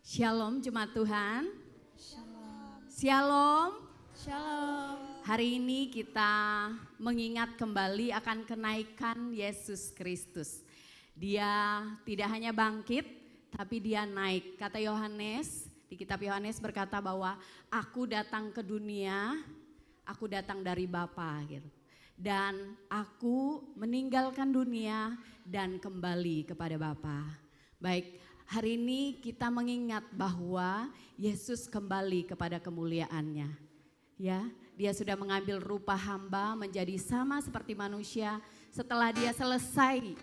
Shalom jemaat Tuhan. Shalom. Shalom. Shalom. Hari ini kita mengingat kembali akan kenaikan Yesus Kristus. Dia tidak hanya bangkit, tapi dia naik. Kata Yohanes, di kitab Yohanes berkata bahwa aku datang ke dunia, aku datang dari Bapa gitu. Dan aku meninggalkan dunia dan kembali kepada Bapa. Baik, hari ini kita mengingat bahwa Yesus kembali kepada kemuliaannya. Ya, dia sudah mengambil rupa hamba menjadi sama seperti manusia setelah dia selesai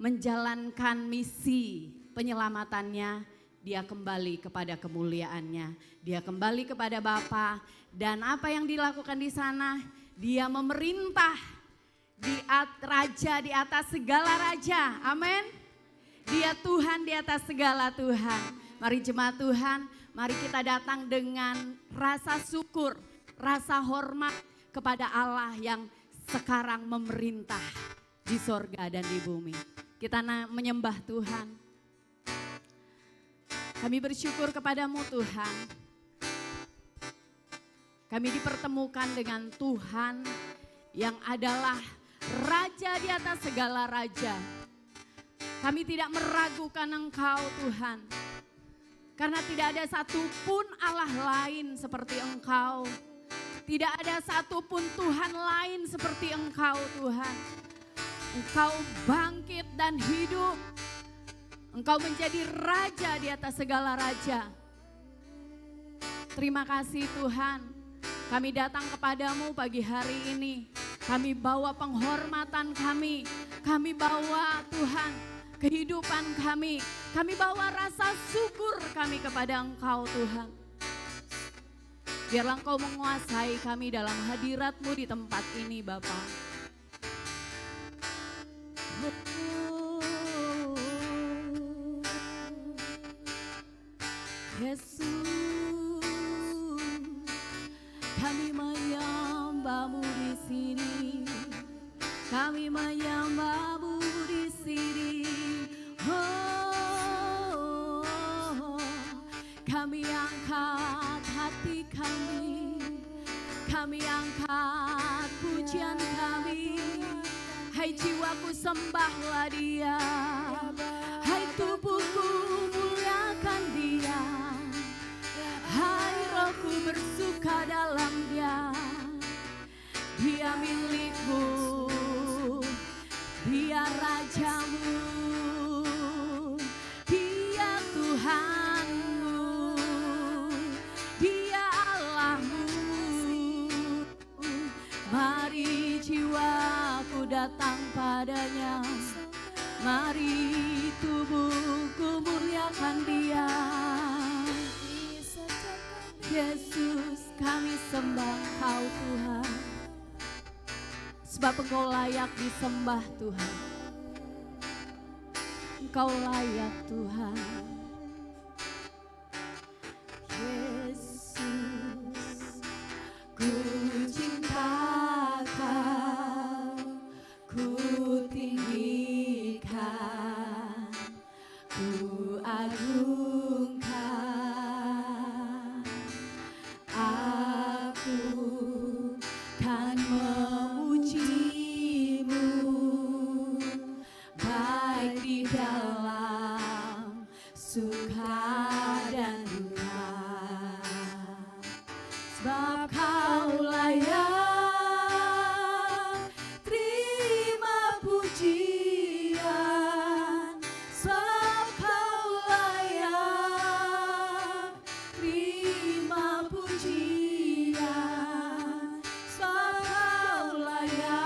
menjalankan misi penyelamatannya, dia kembali kepada kemuliaannya. Dia kembali kepada Bapa dan apa yang dilakukan di sana? Dia memerintah raja di atas segala raja. Amin. Dia Tuhan di atas segala Tuhan. Mari jemaat Tuhan, mari kita datang dengan rasa syukur, rasa hormat kepada Allah yang sekarang memerintah di sorga dan di bumi. Kita menyembah Tuhan. Kami bersyukur kepadamu Tuhan. Kami dipertemukan dengan Tuhan yang adalah Raja di atas segala raja. Kami tidak meragukan Engkau Tuhan. Karena tidak ada satupun Allah lain seperti Engkau. Tidak ada satupun Tuhan lain seperti Engkau Tuhan. Engkau bangkit dan hidup. Engkau menjadi Raja di atas segala raja. Terima kasih Tuhan. Kami datang kepadamu pagi hari ini. Kami bawa penghormatan kami. Kami bawa Tuhan kehidupan kami. Kami bawa rasa syukur kami kepada Engkau Tuhan. Biarlah Engkau menguasai kami dalam hadirat-Mu di tempat ini Bapa. Yesus, kami menyembah-Mu di sini. Kami menyembah-Mu di sini. Kami angkat hati kami angkat pujian kami. Hai jiwaku sembahlah Dia, hai tubuhku muliakan Dia, hai rohku bersuka dalam Dia. Dia milikmu, Dia Rajamu, Dia Tuhanmu, Dia Allahmu. Mari jiwaku datang padanya, mari tubuhku muliakan Dia. Yesus, kami sembah Kau Tuhan, sebab Engkau layak disembah Tuhan. Engkau layak Tuhan. Yesus, ku cinta Kau, ku tinggikan, ku agungkan. Aku kan memuji-Mu, baik di dalam suka dan duka. Sebab Kau layak terima pujian. Sebab Kau layak terima pujian. Sebab Kau layak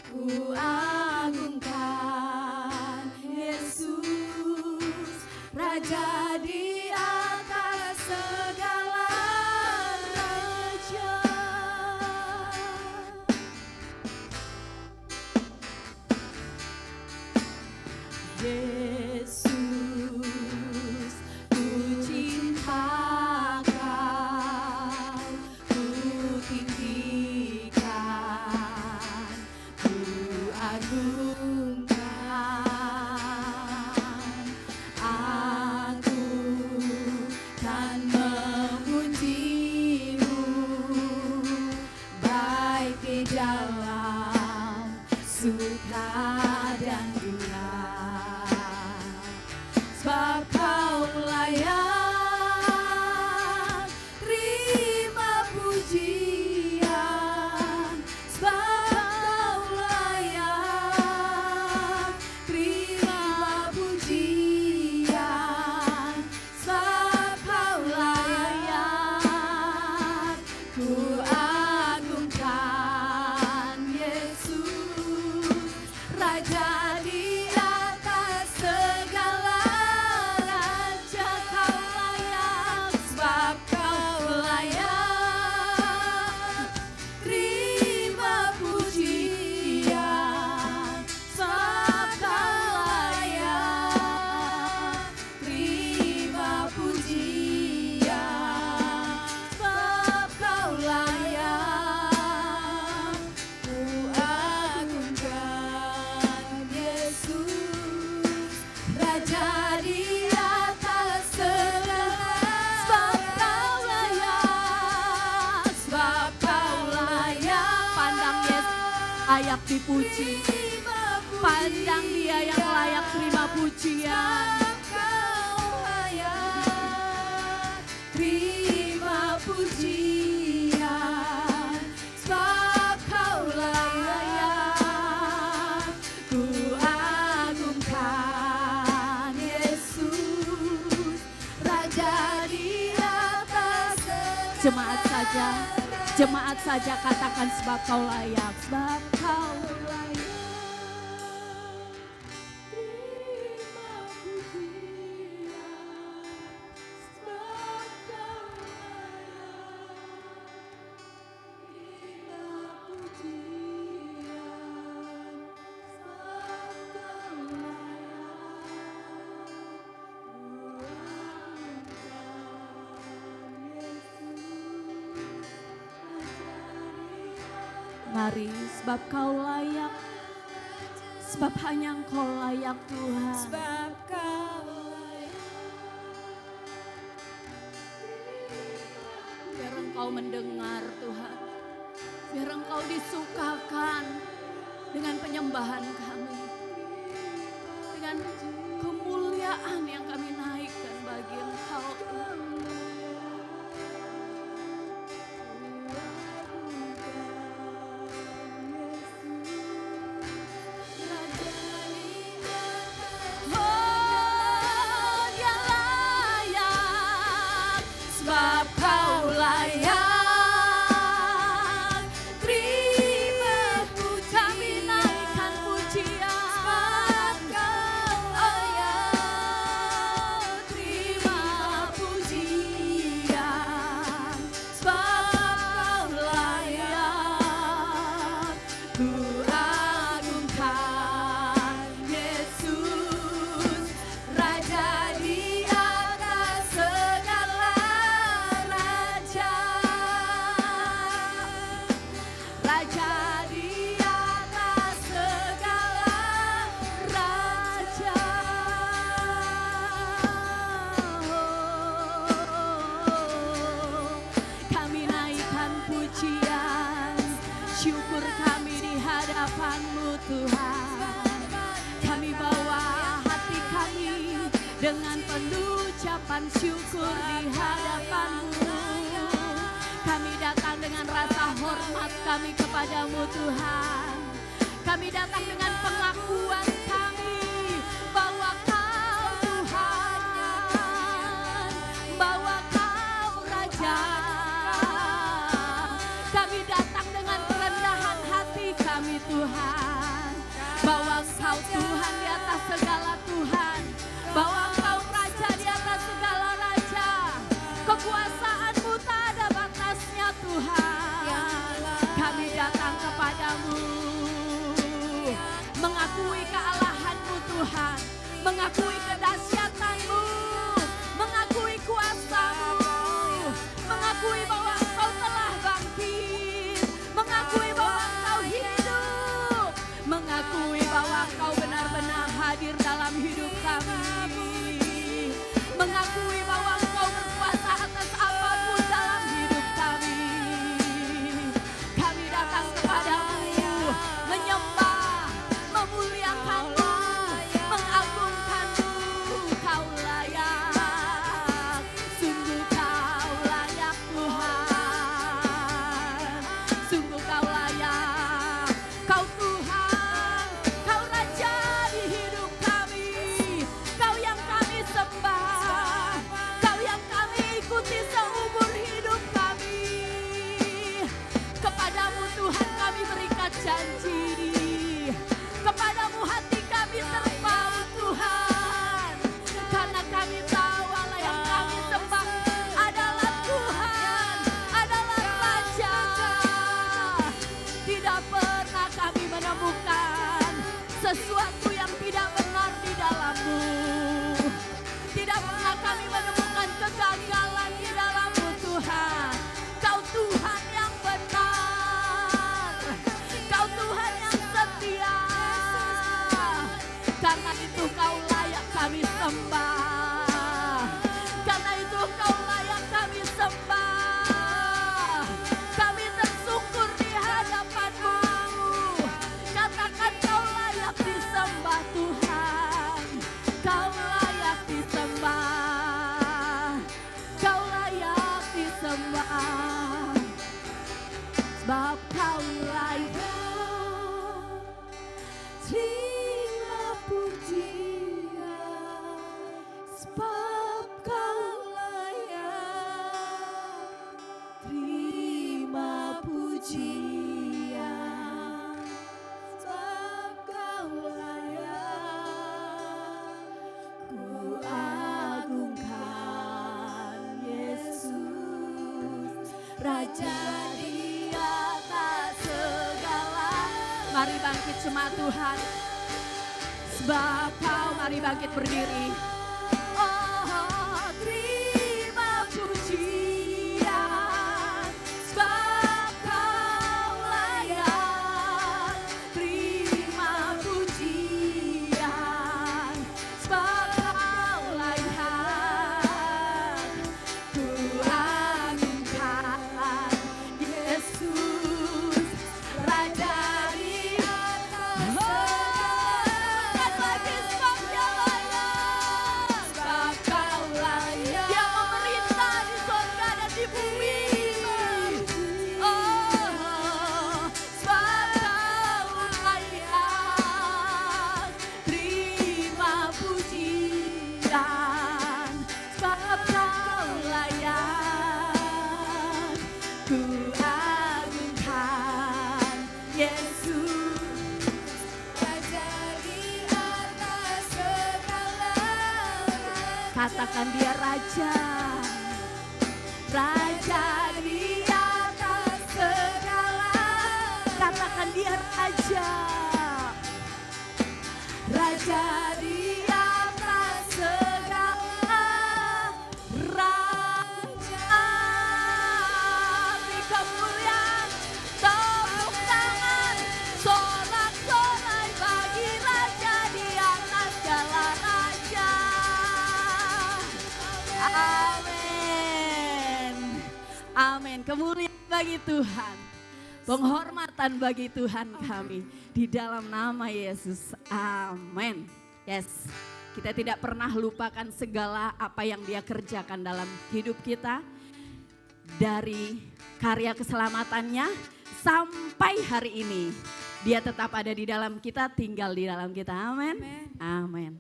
ku agungkan. Yesus, Raja di atas segala raja. Yesus, ku cinta Kau, ku tinggikan, ku agungkan. Raja di atas segala, sebab Kau layak, sebab Kau layak. Pandang Yesus layak dipuji, pandang Dia yang layak terima pujian. Terima pujian, sebab Kau layak. Ku agungkan Yesus, Raja di atas. Jemaat saja katakan sebab Kau layak, sebab Kau layak. Mari, sebab Kau layak, sebab hanya Engkau layak Tuhan. Sebab Kau layak. Biar Engkau mendengar Tuhan, biar Engkau disukakan dengan penyembahan kami, dengan kemuliaan yang kami naikkan bagi Engkau. Syukur kami di hadapan-Mu Tuhan. Kami bawa hati kami dengan penuh ucapan syukur di hadapan-Mu. Kami datang dengan rasa hormat kami kepada-Mu Tuhan. Kami datang dengan pengakuan kami bahwa Kau Tuhan, bahwa Kau Raja. Kami datang dengan kerendahan hati kami Tuhan, bahwa Kau Tuhan di atas segala Tuhan, bahwa Kau Raja di atas segala Raja. Kekuasaan-Mu tak ada batasnya Tuhan. Kami datang kepada-Mu, mengakui kealahan-Mu Tuhan, mengakui kedahsyatan-Mu, mengakui kuasa-Mu, mengakui bahwa Engkau telah bangkit, mengakui bahwa Engkau hidup, mengakui bahwa Engkau benar-benar hadir dalam sembah. Karena itu Engkau layak kami sembah. Kami tersungkur di hadapan-Mu. Katakan Kau layak disembah Tuhan. Kau layak disembah. Kau layak disembah. Sebab Kau layak. Terima pujian. Sebab Kau layak. Terima pujian. Sebab Kau layak. Ku agungkan Yesus, Raja di atas segala. Mari bangkit jemaat Tuhan. Sebab Kau, mari bangkit berdiri. Oh, terima pujian. Sebab Kau layak. Terima pujian. Sebab Kau layak. Ku agungkan Yesus, Raja di atas segala. Dan lagi sebab Dia layak. Sebab Kau layak. Dia memerintah di surga dan di bumi. Oh, sebab Kau layak. Terima pujian. Sebab Kau layak. Ku agungkan Yesus, Raja di atas segala. Katakan Dia Raja. Raja di atas segala. Katakan Dia Raja. Raja di atas segala. Raja. Beri kemuliaan, tepuk tangan, sorak-sorai bagi Raja di atas segala raja. Amin. Amin. Kemuliaan bagi Tuhan. Penghormatan bagi Tuhan kami. Di dalam nama Yesus. Amin. Yes. Kita tidak pernah lupakan segala apa yang Dia kerjakan dalam hidup kita. Dari karya keselamatannya sampai hari ini. Dia tetap ada di dalam kita, tinggal di dalam kita. Amin. Amin.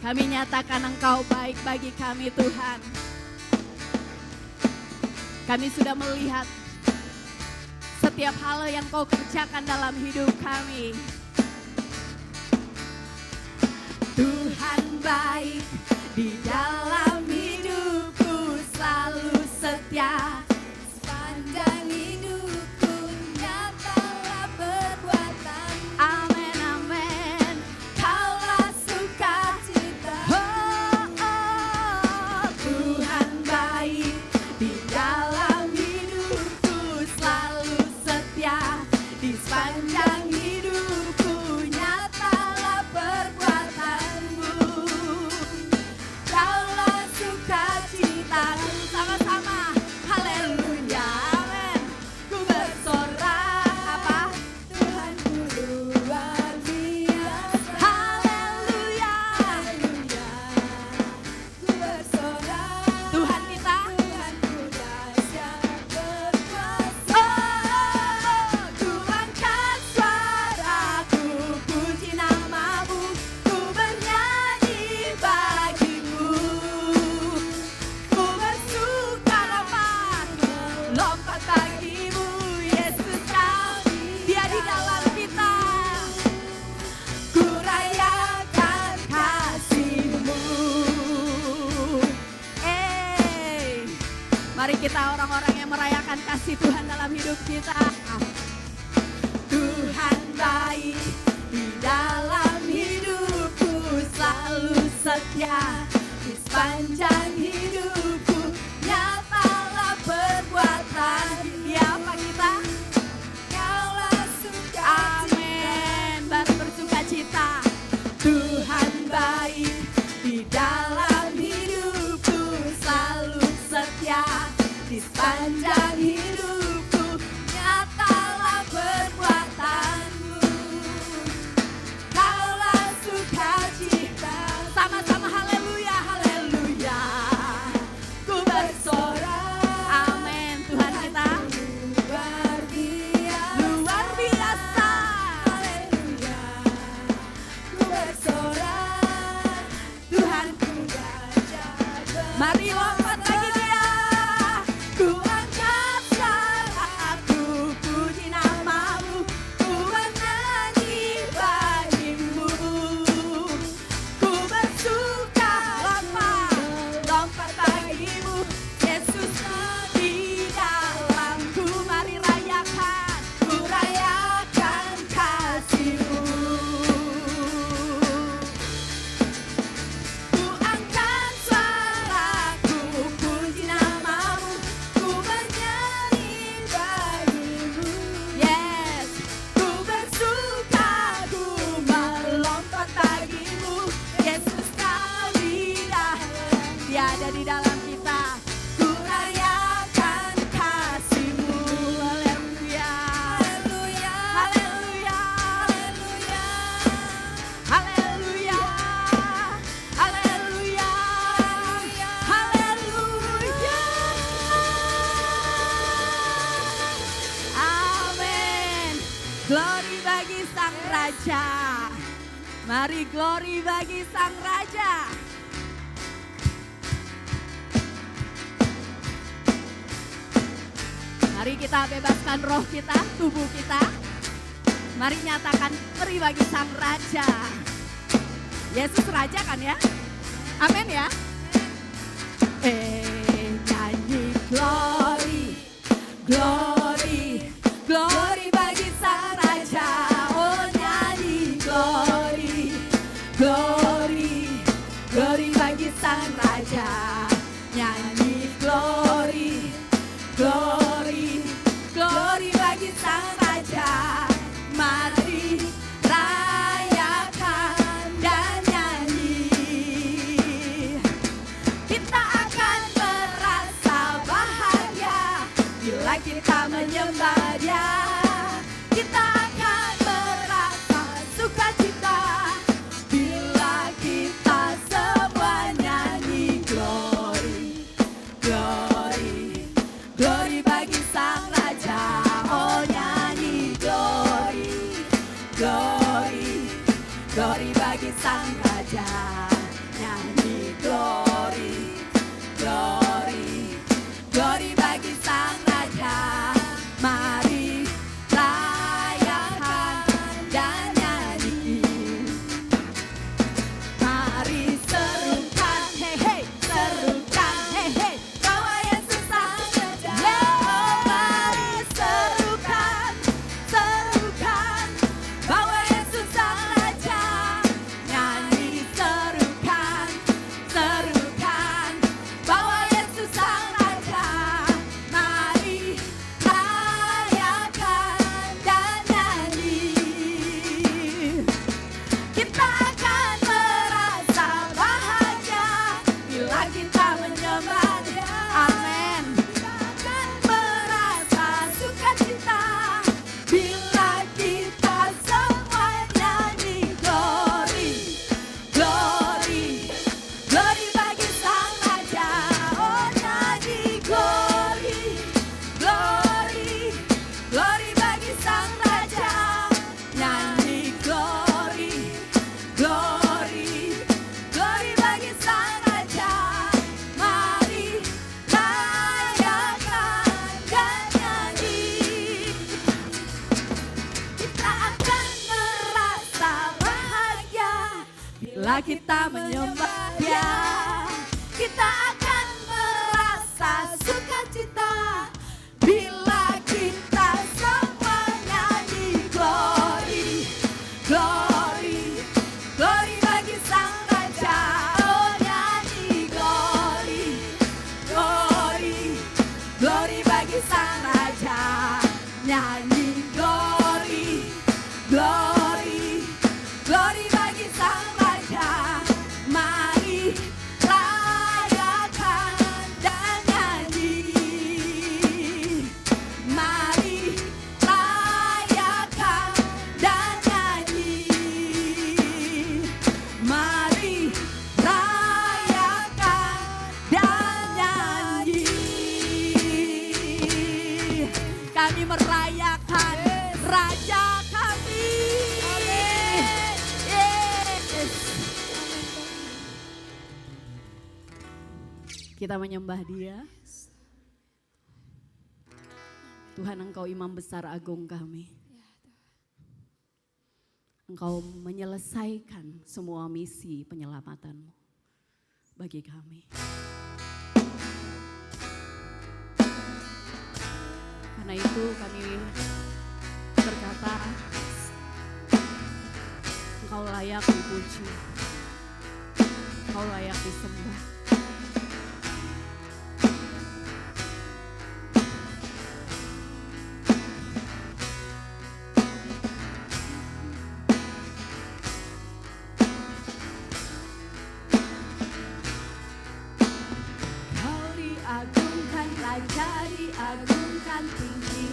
Kami nyatakan Engkau baik bagi kami Tuhan. Kami sudah melihat setiap hal yang Kau kerjakan dalam hidup kami. Tuhan baik di dalam hidupku, selalu setia. Sepanjang hidupku nyatalah perbuatan. Amin, amin. Kaulah sukacita. Oh, oh. Tuhan baik di dalam hidupku, selalu setia. Di sepanjang hidupku nyatalah perbuatan-Mu. Kaulah sukacita. Sama-sama. Haleluya. Amin. Ku bersorak apa? Tuhanku luar biasa. Haleluya. Haleluya. Ku bersorak. Tuhan kita. Tuhanku dahsyat berkuasa. Oh, ku angkat suaraku, puji nama-Mu, ku bernyanyi bagi-Mu. Ku bersuka lompat bagi-Mu, Yesus Kau, Dia di dalam kita. Ku rayakan kasih-Mu. Mari kita orang-orang yang merayakan kasih Tuhan dalam hidup kita. Tuhan baik di dalam hidupku, selalu setia. Di sepanjang hidupku nyatalah perbuatan. Dia apa kita? Glory bagi Sang Raja. Mari glory bagi Sang Raja. Mari kita bebaskan roh kita, tubuh kita. Mari nyatakan glory bagi Sang Raja. Yesus Raja kan ya? Amin ya. Nyanyi glory, glory, glory bagi Sang Raja. Oh nyanyi glory, glory, glory bagi Sang Raja. Nyanyi glory, glory, glory bagi Sang Raja. Mari rayakan dan nyanyi. Kita akan merasa bahagia bila kita menyembah Dia. Kita akan merasa sukacita bila kita semua nyanyi glory, glory, glory bagi Sang Raja. Oh nyanyi glory, glory, glory bagi Sang Raja. Nyanyi glory, glory, glory bagi Sang Raja. Mari rayakan dan nyanyi. Mari serukan, hey hey, serukan, hey hey, bahwa Yesus Sang Raja. Mari serukan, serukan, bahwa Yesus Sang Raja. Nyanyi serukan, serukan, bahwa Yesus Sang Raja. Mari rayakan dan nyanyi. Kita akan merasa bahagia bila kita menyembah Dia. Amin. Kita akan merasa sukacita bila kita semua nyanyi glory, glory, glory bagi Sang Raja. Oh nyanyi glory, glory, glory bagi Sang Raja. Nyanyi glory, glory, glory bagi Sang Raja. Mari rayakan dan nyanyi. Kita akan merasa bahagia bila kita menyembah Dia. Kita akan merasa sukacita bila kita semua nyanyi glory, glory, glory bagi Sang Raja. Oh nyanyi glory, glory, glory bagi Sang Raja. Nyanyi glory, glory, glory bagi Sang Raja. Mari rayakan dan nyanyi. Mari rayakan dan nyanyi. Mari rayakan dan nyanyi. Kami merayakan Raja kami. Yes. Kita menyembah Dia. Tuhan, Engkau imam besar agung kami. Engkau menyelesaikan semua misi penyelamatan-Mu bagi kami. Karena itu kami berkata, Engkau layak dipuji, Engkau layak disembah. Kau diagungkan, Raja diagungkan tinggi.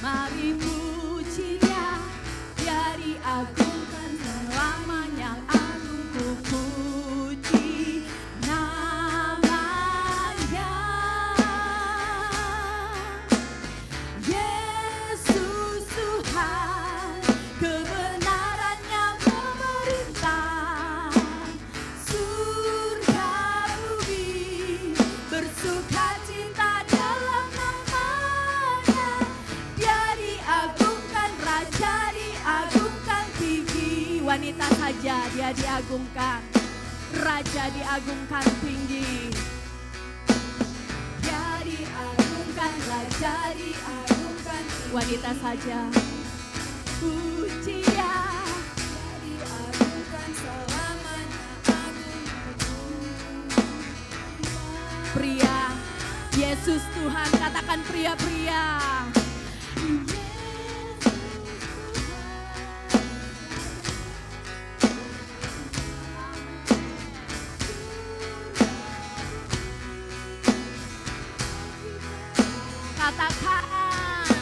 Mari puji Dia, Dia diagungkan selamanya. Agung ku puji namanya. Yesus Tuhan. Wanita saja dia diagungkan, raja diagungkan tinggi. Dia diagungkan, raja diagungkan tinggi. Wanita saja puji dia. Dia diagungkan selamanya, agung. Pria, Yesus Tuhan, katakan pria-pria. Katakan,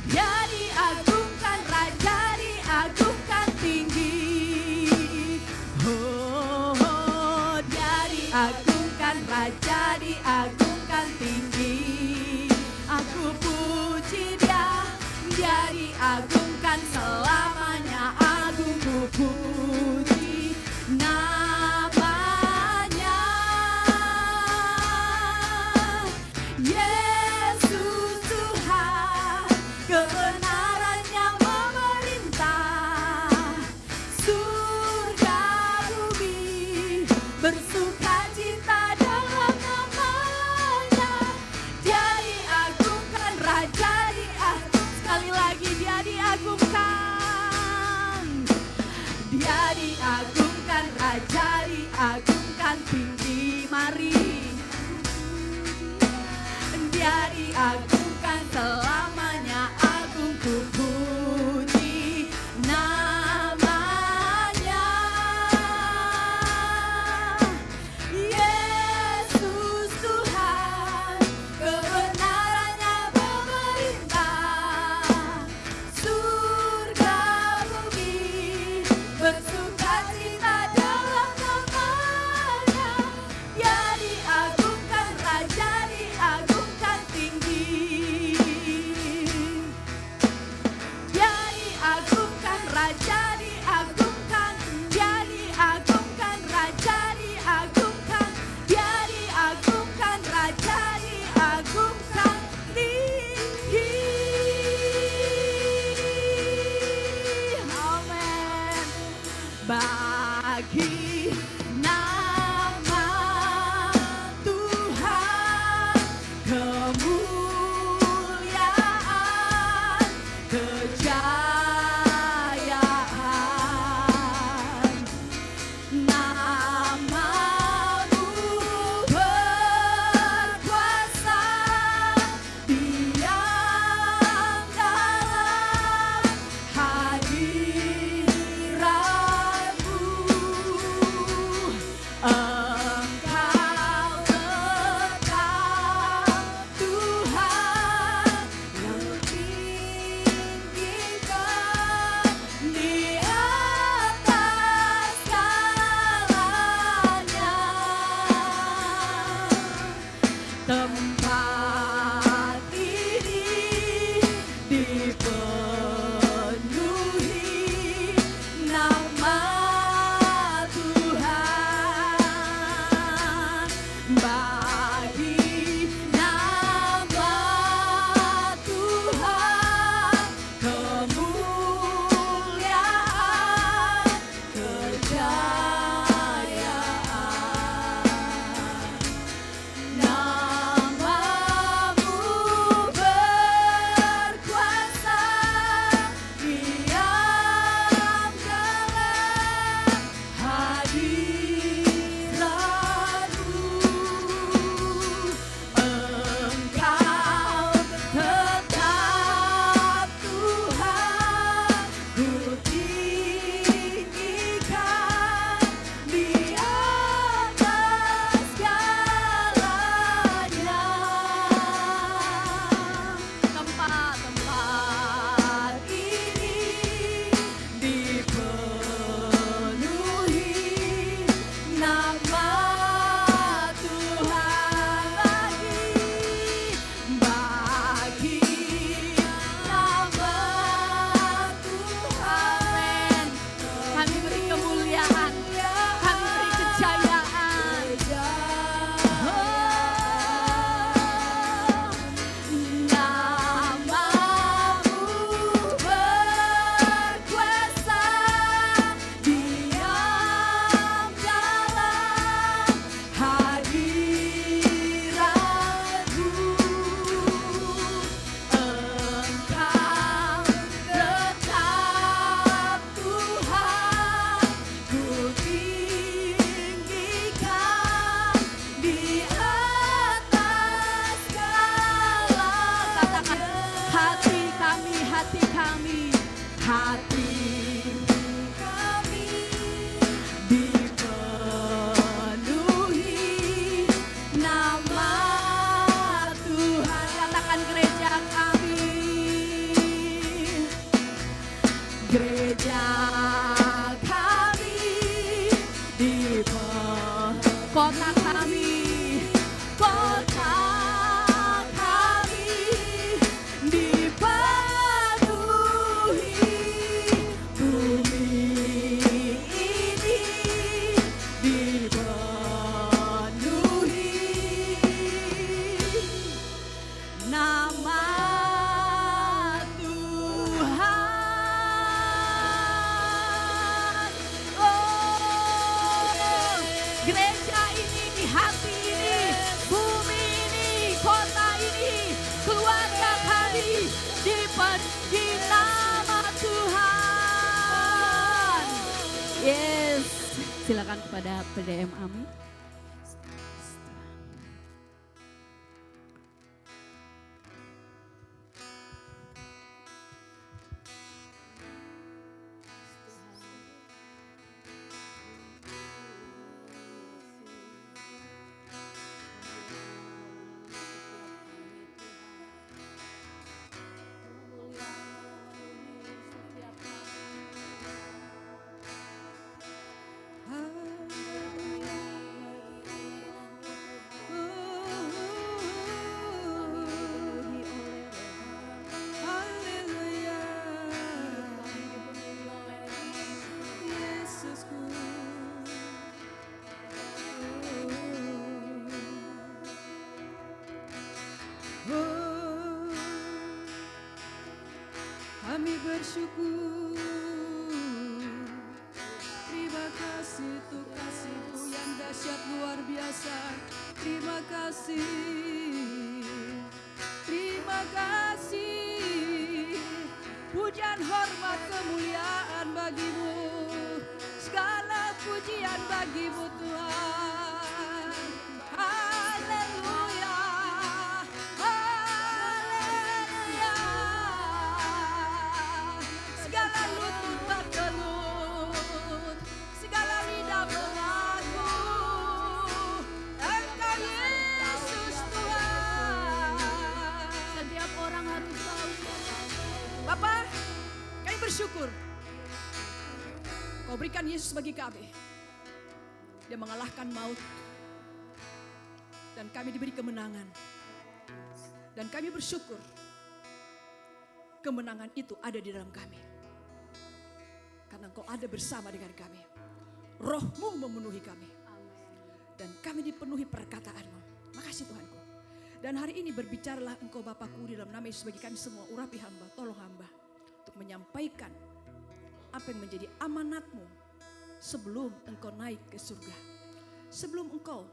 dia diagungkan, raja diagungkan tinggi. Oh, oh, dia diagungkan, raja diagungkan tinggi. Aku puji dia, dia diagungkan selamanya, agung ku puji namanya. Yesus Tuhan, kebenarannya memerintah. Surga bumi bersuka cita dalam namanya. Dia diagungkan, raja diagungkan. Sekali lagi dia diagungkan. Dia diagungkan, raja diagungkan tinggi. Mari. Dia diagungkan selamanya, agung ku puji namanya. Yesus Tuhan, kebenarannya memerintah. Surga bumi bersuka cita dalam namanya. Dia diagungkan, raja diagungkan tinggi. Dia diagungkan, raja diagungkan. Dia diagungkan, raja diagungkan. Dia diagungkan, raja diagungkan tinggi. Amin. Bagi nama Tuhan kemuliaan, kejayaan. Namamu berkuasa, diam dalam hadiratmu. kami, hati kami dipenuhi nama Tuhan. Katakan gereja kami, gereja kami kota kami, kota kami dipenuhi, bumi ini dipenuhi nama Tuhan. Oh, gereja ini, hati ini, bumi ini, kota ini, keluarga kami di nama Tuhan. Yes, silakan kepada PDM Ami. Kami bersyukur, terima kasih untuk kasih-Mu yang dahsyat luar biasa. Terima kasih, pujian hormat kemuliaan bagi-Mu, segala pujian bagi-Mu Tuhan. Haleluya. Segala lutut bertelut, segala lidah mengaku, Engkau Yesus Tuhan. Setiap orang harus tahu. Bapa, kami bersyukur Kau berikan Yesus bagi kami. Dia mengalahkan maut dan kami diberi kemenangan. Dan kami bersyukur kemenangan itu ada di dalam kami. Karena Engkau ada bersama dengan kami. Roh-Mu memenuhi kami. Dan kami dipenuhi perkataan-Mu. Makasih Tuhanku. Dan hari ini berbicaralah Engkau Bapakku di dalam nama Yesus bagi kami semua. Urapi hamba, tolong hamba. Untuk menyampaikan apa yang menjadi amanat-Mu sebelum Engkau naik ke surga. Sebelum Engkau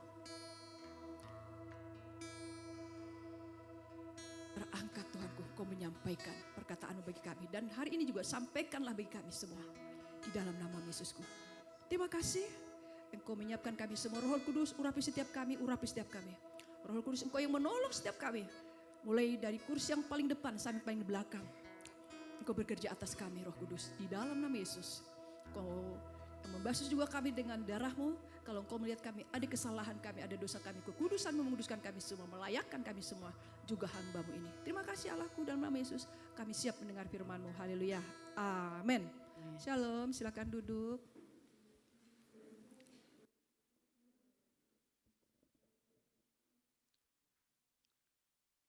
terangkat Tuhanku, Kau menyampaikan perkataan-Mu bagi kami. Dan hari ini juga sampaikanlah bagi kami semua. Di dalam nama Yesusku. Terima kasih. Engkau menyiapkan kami semua. Roh Kudus, urapi setiap kami, urapi setiap kami. Roh Kudus, Engkau yang menolong setiap kami. Mulai dari kursi yang paling depan sampai paling belakang. Engkau bekerja atas kami, Roh Kudus. Di dalam nama Yesus. Engkau membasuh juga kami dengan darah-Mu. Kalau Engkau melihat kami ada kesalahan kami, ada dosa kami, kekudusan-Mu menguduskan kami semua, melayakkan kami semua, juga hamba-Mu ini. Terima kasih Allahku, dalam nama Yesus. Kami siap mendengar firman-Mu. Haleluya. Amin. Shalom, silakan duduk.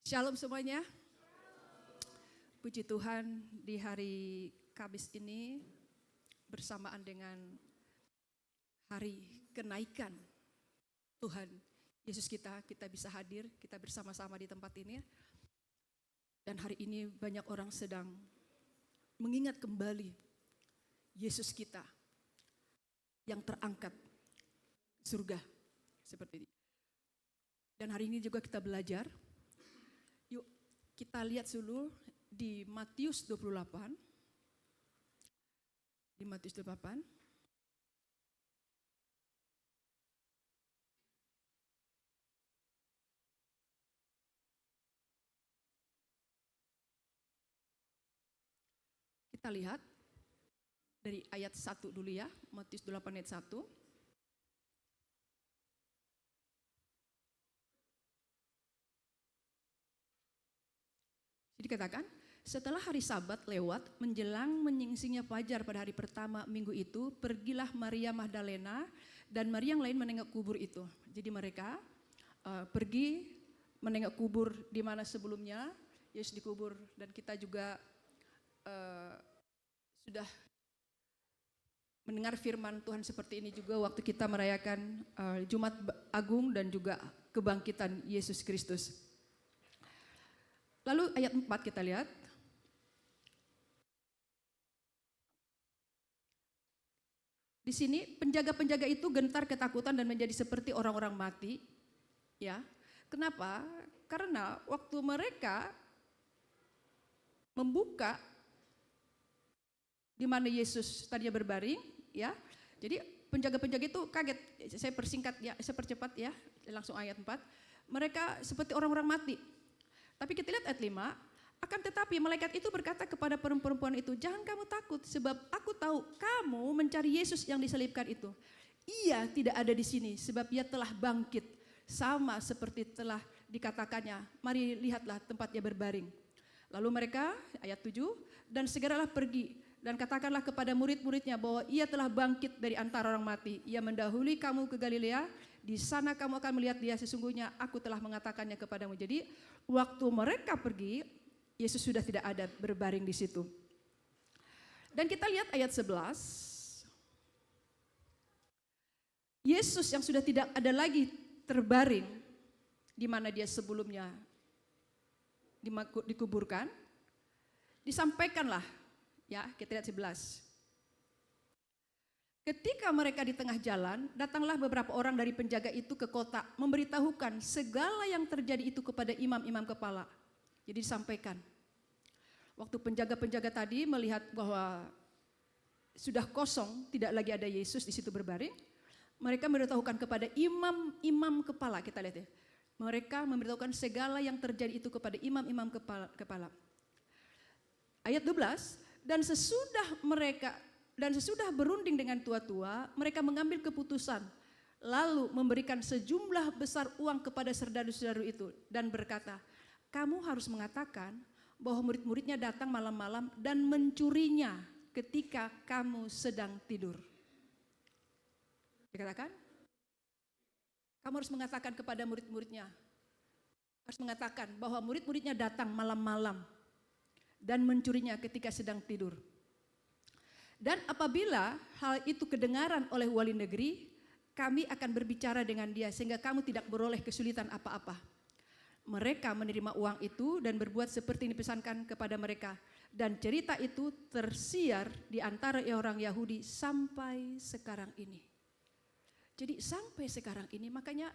Shalom semuanya. Puji Tuhan, di hari Kamis ini bersamaan dengan hari kenaikan Tuhan Yesus kita bisa hadir, kita bersama-sama di tempat ini. Dan hari ini banyak orang sedang mengingat kembali Yesus kita yang terangkat ke surga seperti ini. Dan hari ini juga kita belajar. Yuk kita lihat dulu di Matius 28. Di Matius 28. Kita lihat dari ayat 1 dulu ya, Matius 8 ayat 1. Jadi dikatakan, setelah hari Sabat lewat, menjelang menyingsingnya fajar pada hari pertama minggu itu, pergilah Maria Magdalena dan Maria yang lain menengok kubur itu. Jadi mereka pergi menengok kubur di mana sebelumnya Yesus dikubur, dan kita juga sudah mendengar firman Tuhan seperti ini juga waktu kita merayakan Jumat Agung dan juga kebangkitan Yesus Kristus. Lalu ayat 4 kita lihat. Di sini penjaga-penjaga itu gentar ketakutan dan menjadi seperti orang-orang mati. Ya. Kenapa? Karena waktu mereka membuka di mana Yesus tadinya berbaring, ya. Jadi penjaga-penjaga itu kaget. Saya persingkat ya, saya percepat ya, langsung ayat 4. Mereka seperti orang-orang mati. Tapi kita lihat ayat 5, akan tetapi malaikat itu berkata kepada perempuan itu, jangan kamu takut sebab aku tahu kamu mencari Yesus yang disalibkan itu. Ia tidak ada di sini sebab ia telah bangkit sama seperti telah dikatakannya. Mari lihatlah tempatnya berbaring. Lalu mereka, ayat 7, dan segeralah pergi dan katakanlah kepada murid-muridnya bahwa ia telah bangkit dari antara orang mati. Ia mendahului kamu ke Galilea, di sana kamu akan melihat dia, sesungguhnya aku telah mengatakannya kepadamu. Jadi waktu mereka pergi, Yesus sudah tidak ada berbaring di situ. Dan kita lihat ayat 11. Yesus yang sudah tidak ada lagi terbaring di mana dia sebelumnya dikuburkan, disampaikanlah, ya kita lihat 11. Ketika mereka di tengah jalan, datanglah beberapa orang dari penjaga itu ke kota, memberitahukan segala yang terjadi itu kepada imam-imam kepala. Jadi disampaikan. Waktu penjaga-penjaga tadi melihat bahwa sudah kosong, tidak lagi ada Yesus di situ berbaring, mereka memberitahukan kepada imam-imam kepala, kita lihat ya. Mereka memberitahukan segala yang terjadi itu kepada imam-imam kepala. Ayat 12, dan sesudah berunding dengan tua-tua, mereka mengambil keputusan, lalu memberikan sejumlah besar uang kepada serdadu-serdadu itu dan berkata, kamu harus mengatakan bahwa murid-muridnya datang malam-malam dan mencurinya ketika kamu sedang tidur. Dikatakan, kamu harus mengatakan kepada murid-muridnya, harus mengatakan bahwa murid-muridnya datang malam-malam dan mencurinya ketika sedang tidur. Dan apabila hal itu kedengaran oleh wali negeri, kami akan berbicara dengan dia sehingga kamu tidak beroleh kesulitan apa-apa. Mereka menerima uang itu dan berbuat seperti yang dipesankan kepada mereka. Dan cerita itu tersiar di antara orang Yahudi sampai sekarang ini. Jadi sampai sekarang ini, makanya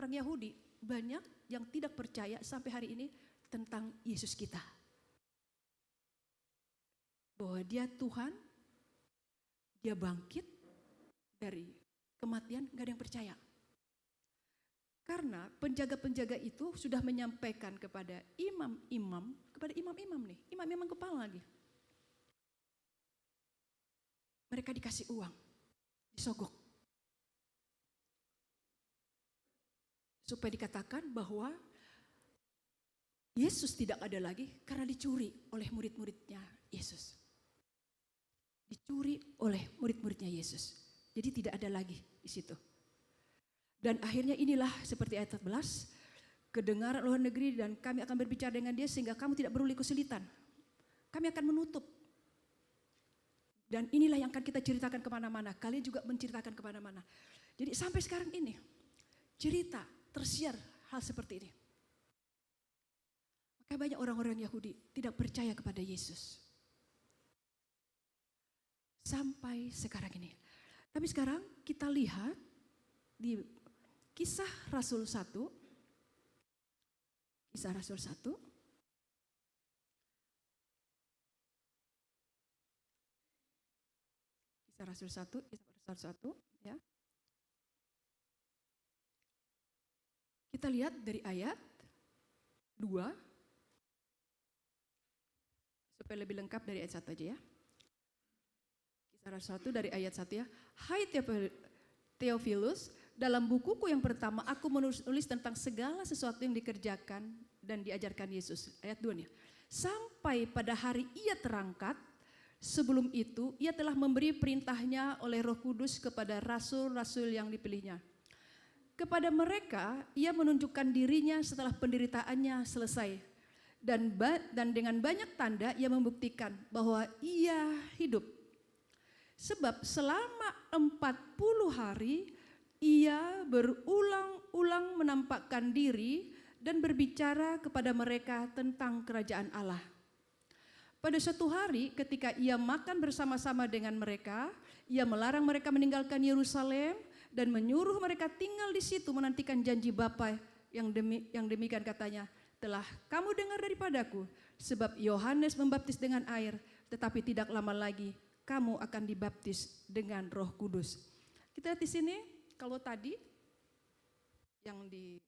orang Yahudi banyak yang tidak percaya sampai hari ini tentang Yesus kita. Bahwa dia Tuhan, dia bangkit dari kematian, gak ada yang percaya. Karena penjaga-penjaga itu sudah menyampaikan kepada imam-imam nih, imam-imam kepala lagi. Mereka dikasih uang, disogok. Supaya dikatakan bahwa Yesus tidak ada lagi karena dicuri oleh murid-muridnya Yesus. Dicuri oleh murid-muridnya Yesus. Jadi tidak ada lagi di situ. Dan akhirnya inilah seperti ayat 14, kedengaran luar negeri dan kami akan berbicara dengan dia sehingga kamu tidak beroleh kesulitan. Kami akan menutup. Dan inilah yang akan kita ceritakan kemana-mana. Kalian juga menceritakan kemana-mana. Jadi sampai sekarang ini cerita tersiar hal seperti ini. Maka banyak orang-orang Yahudi tidak percaya kepada Yesus. Sampai sekarang ini. Tapi sekarang kita lihat di Kisah Rasul 1. Kisah Rasul 1. Kisah Rasul 1, Kisah Rasul 1 ya. Kita lihat dari ayat 2 Supaya lebih lengkap dari ayat 1 aja ya. Kisah 1 dari ayat 1 ya. Hai Theophilus, dalam bukuku yang pertama aku menulis tentang segala sesuatu yang dikerjakan dan diajarkan Yesus. Ayat 2 nih. Sampai pada hari ia terangkat, sebelum itu ia telah memberi perintahnya oleh Roh Kudus kepada rasul-rasul yang dipilihnya. Kepada mereka ia menunjukkan dirinya setelah penderitaannya selesai. Dan dengan banyak tanda ia membuktikan bahwa ia hidup. Sebab selama 40 hari ia berulang-ulang menampakkan diri dan berbicara kepada mereka tentang kerajaan Allah. Pada suatu hari ketika ia makan bersama-sama dengan mereka, ia melarang mereka meninggalkan Yerusalem dan menyuruh mereka tinggal di situ menantikan janji Bapa yang demikian katanya, telah kamu dengar daripadaku, sebab Yohanes membaptis dengan air, tetapi tidak lama lagi kamu akan dibaptis dengan Roh Kudus. Kita lihat di sini, kalau tadi yang di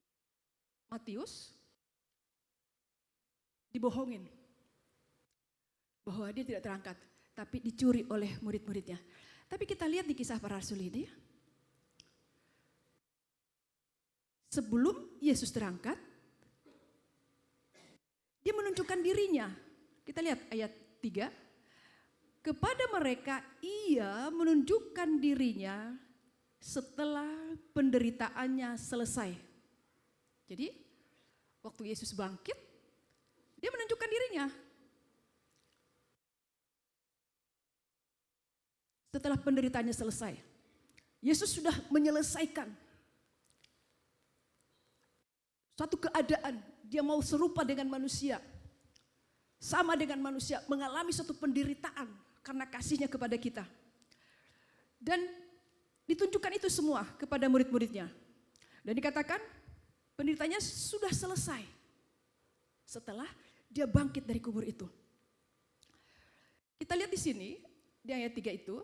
Matius dibohongin bahwa dia tidak terangkat, tapi dicuri oleh murid-muridnya. Tapi kita lihat di Kisah Para Rasul ini, sebelum Yesus terangkat, dia menunjukkan dirinya. Kita lihat ayat 3. Kepada mereka ia menunjukkan dirinya setelah penderitaannya selesai. Jadi waktu Yesus bangkit, dia menunjukkan dirinya. Setelah penderitaannya selesai, Yesus sudah menyelesaikan suatu keadaan. Dia mau serupa dengan manusia, sama dengan manusia, mengalami suatu penderitaan karena kasihnya kepada kita. Dan ditunjukkan itu semua kepada murid-muridnya. Dan dikatakan penderitaannya sudah selesai setelah dia bangkit dari kubur itu. Kita lihat di sini, di ayat 3 itu,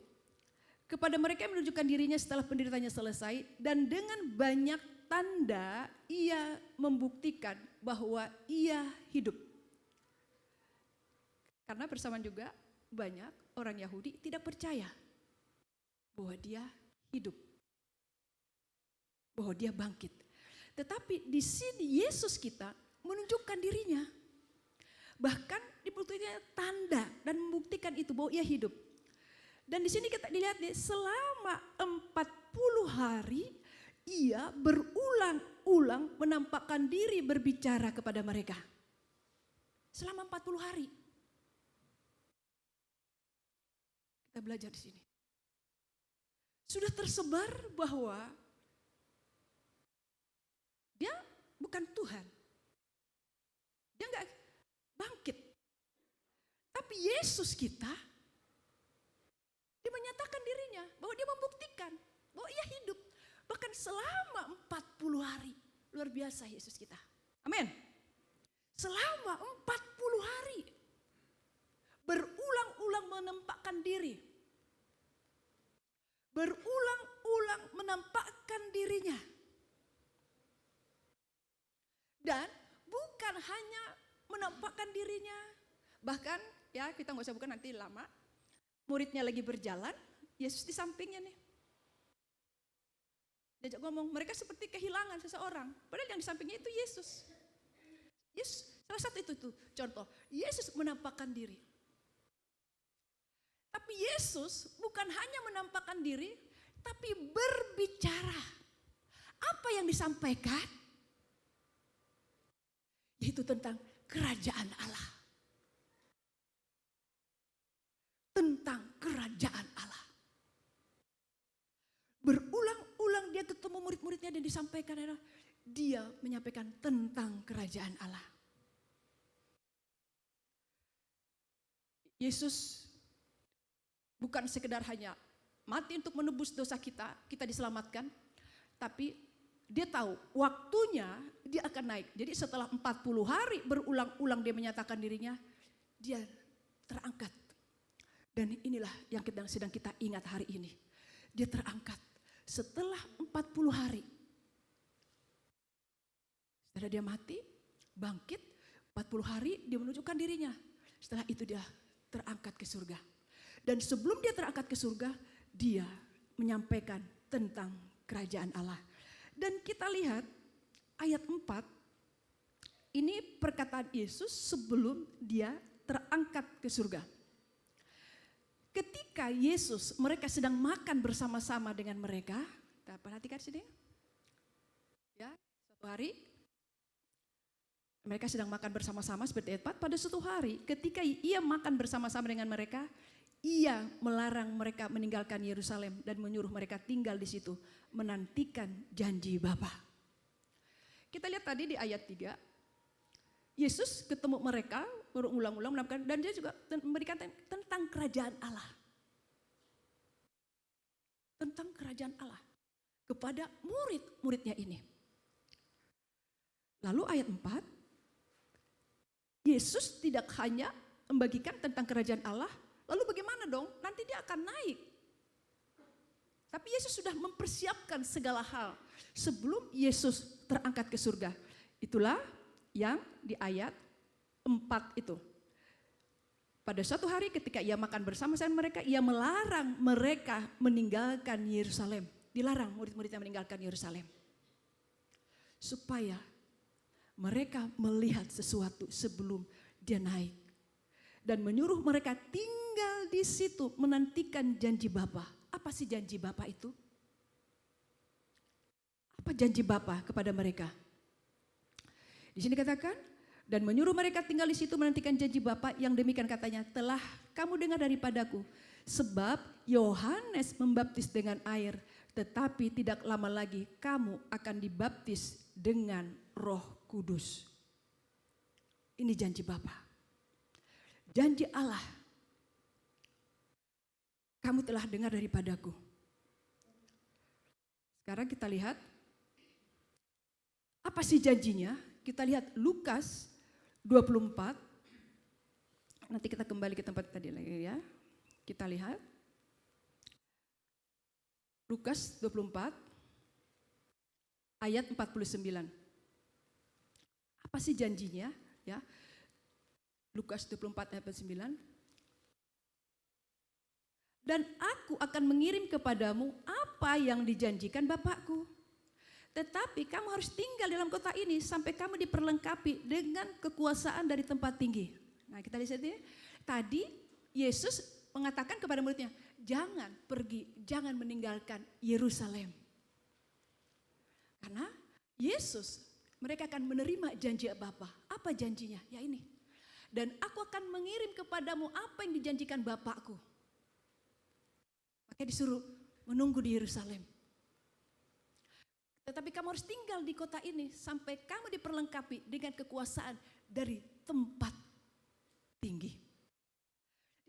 kepada mereka yang menunjukkan dirinya setelah penderitaannya selesai, dan dengan banyak tanda ia membuktikan bahwa ia hidup. Karena bersamaan juga banyak orang Yahudi tidak percaya bahwa dia hidup, bahwa dia bangkit. Tetapi di sini Yesus kita menunjukkan dirinya. Bahkan dibuktikan tanda dan membuktikan itu bahwa ia hidup. Dan di sini kita dilihat nih, selama 40 hari ia berulang-ulang menampakkan diri berbicara kepada mereka. Selama 40 hari. Kita belajar di sini. Sudah tersebar bahwa dia bukan Tuhan. Dia enggak bangkit. Tapi Yesus kita, dia menyatakan dirinya bahwa dia membuktikan bahwa ia hidup. Bahkan selama 40 hari. Luar biasa Yesus kita. Amin. Selama 40 hari. Berulang-ulang menampakkan diri. Berulang-ulang menampakkan dirinya. Dan bukan hanya menampakkan dirinya. Bahkan ya kita nggak usah buka nanti lama. Muridnya lagi berjalan, Yesus di sampingnya nih. Diajak ngomong, mereka seperti kehilangan seseorang. Padahal yang di sampingnya itu Yesus. Yesus, salah satu itu tuh contoh. Yesus menampakkan diri. Tapi Yesus bukan hanya menampakkan diri, tapi berbicara. Apa yang disampaikan? Yaitu tentang kerajaan Allah. Tentang kerajaan Allah. Berulang-ulang dia ketemu murid-muridnya dan disampaikan adalah dia menyampaikan tentang kerajaan Allah. Yesus bukan sekedar hanya mati untuk menebus dosa kita, kita diselamatkan, tapi dia tahu waktunya dia akan naik. Jadi setelah 40 hari berulang-ulang dia menyatakan dirinya, dia terangkat. Dan inilah yang sedang kita ingat hari ini. Dia terangkat setelah 40 hari. Setelah dia mati, bangkit, 40 hari dia menunjukkan dirinya. Setelah itu dia terangkat ke surga. Dan sebelum dia terangkat ke surga, dia menyampaikan tentang kerajaan Allah. Dan kita lihat ayat 4, ini perkataan Yesus sebelum dia terangkat ke surga. Ketika Yesus, mereka sedang makan bersama-sama dengan mereka. Kita perhatikan sini. Ya, suatu hari mereka sedang makan bersama-sama seperti ayat 4. Pada suatu hari ketika ia makan bersama-sama dengan mereka, ia melarang mereka meninggalkan Yerusalem dan menyuruh mereka tinggal di situ menantikan janji Bapa. Kita lihat tadi di ayat 3, Yesus ketemu mereka berulang-ulang menambahkan, dan dia juga memberikan tentang kerajaan Allah. Tentang kerajaan Allah kepada murid-muridnya ini. Lalu ayat 4, Yesus tidak hanya membagikan tentang kerajaan Allah, lalu bagaimana dong? Nanti dia akan naik. Tapi Yesus sudah mempersiapkan segala hal sebelum Yesus terangkat ke surga. Itulah yang di ayat 4 itu. Pada suatu hari ketika ia makan bersama-sama mereka, ia melarang mereka meninggalkan Yerusalem. Dilarang murid-muridnya meninggalkan Yerusalem. Supaya mereka melihat sesuatu sebelum dia naik. Dan menyuruh mereka tinggal di situ menantikan janji Bapa. Apa sih janji Bapa itu? Apa janji Bapa kepada mereka? Di sini katakan, dan menyuruh mereka tinggal di situ menantikan janji Bapa, yang demikian katanya, telah kamu dengar daripadaku. Sebab Yohanes membaptis dengan air, tetapi tidak lama lagi kamu akan dibaptis dengan Roh Kudus. Ini janji Bapa. Janji Allah. Kamu telah dengar daripadaku. Sekarang kita lihat apa sih janjinya? Kita lihat Lukas 24. Nanti kita kembali ke tempat tadi lagi ya. Kita lihat Lukas 24 ayat 49. Apa sih janjinya? Ya. Lukas 24 ayat 49. Dan aku akan mengirim kepadamu apa yang dijanjikan Bapakku. Tetapi kamu harus tinggal dalam kota ini sampai kamu diperlengkapi dengan kekuasaan dari tempat tinggi. Nah, kita lihat ya. Tadi Yesus mengatakan kepada muridnya, jangan pergi, jangan meninggalkan Yerusalem. Karena Yesus, mereka akan menerima janji Bapa. Apa janjinya? Ya ini. Dan aku akan mengirim kepadamu apa yang dijanjikan Bapakku. Makanya disuruh menunggu di Yerusalem. Tetapi kamu harus tinggal di kota ini sampai kamu diperlengkapi dengan kekuasaan dari tempat tinggi.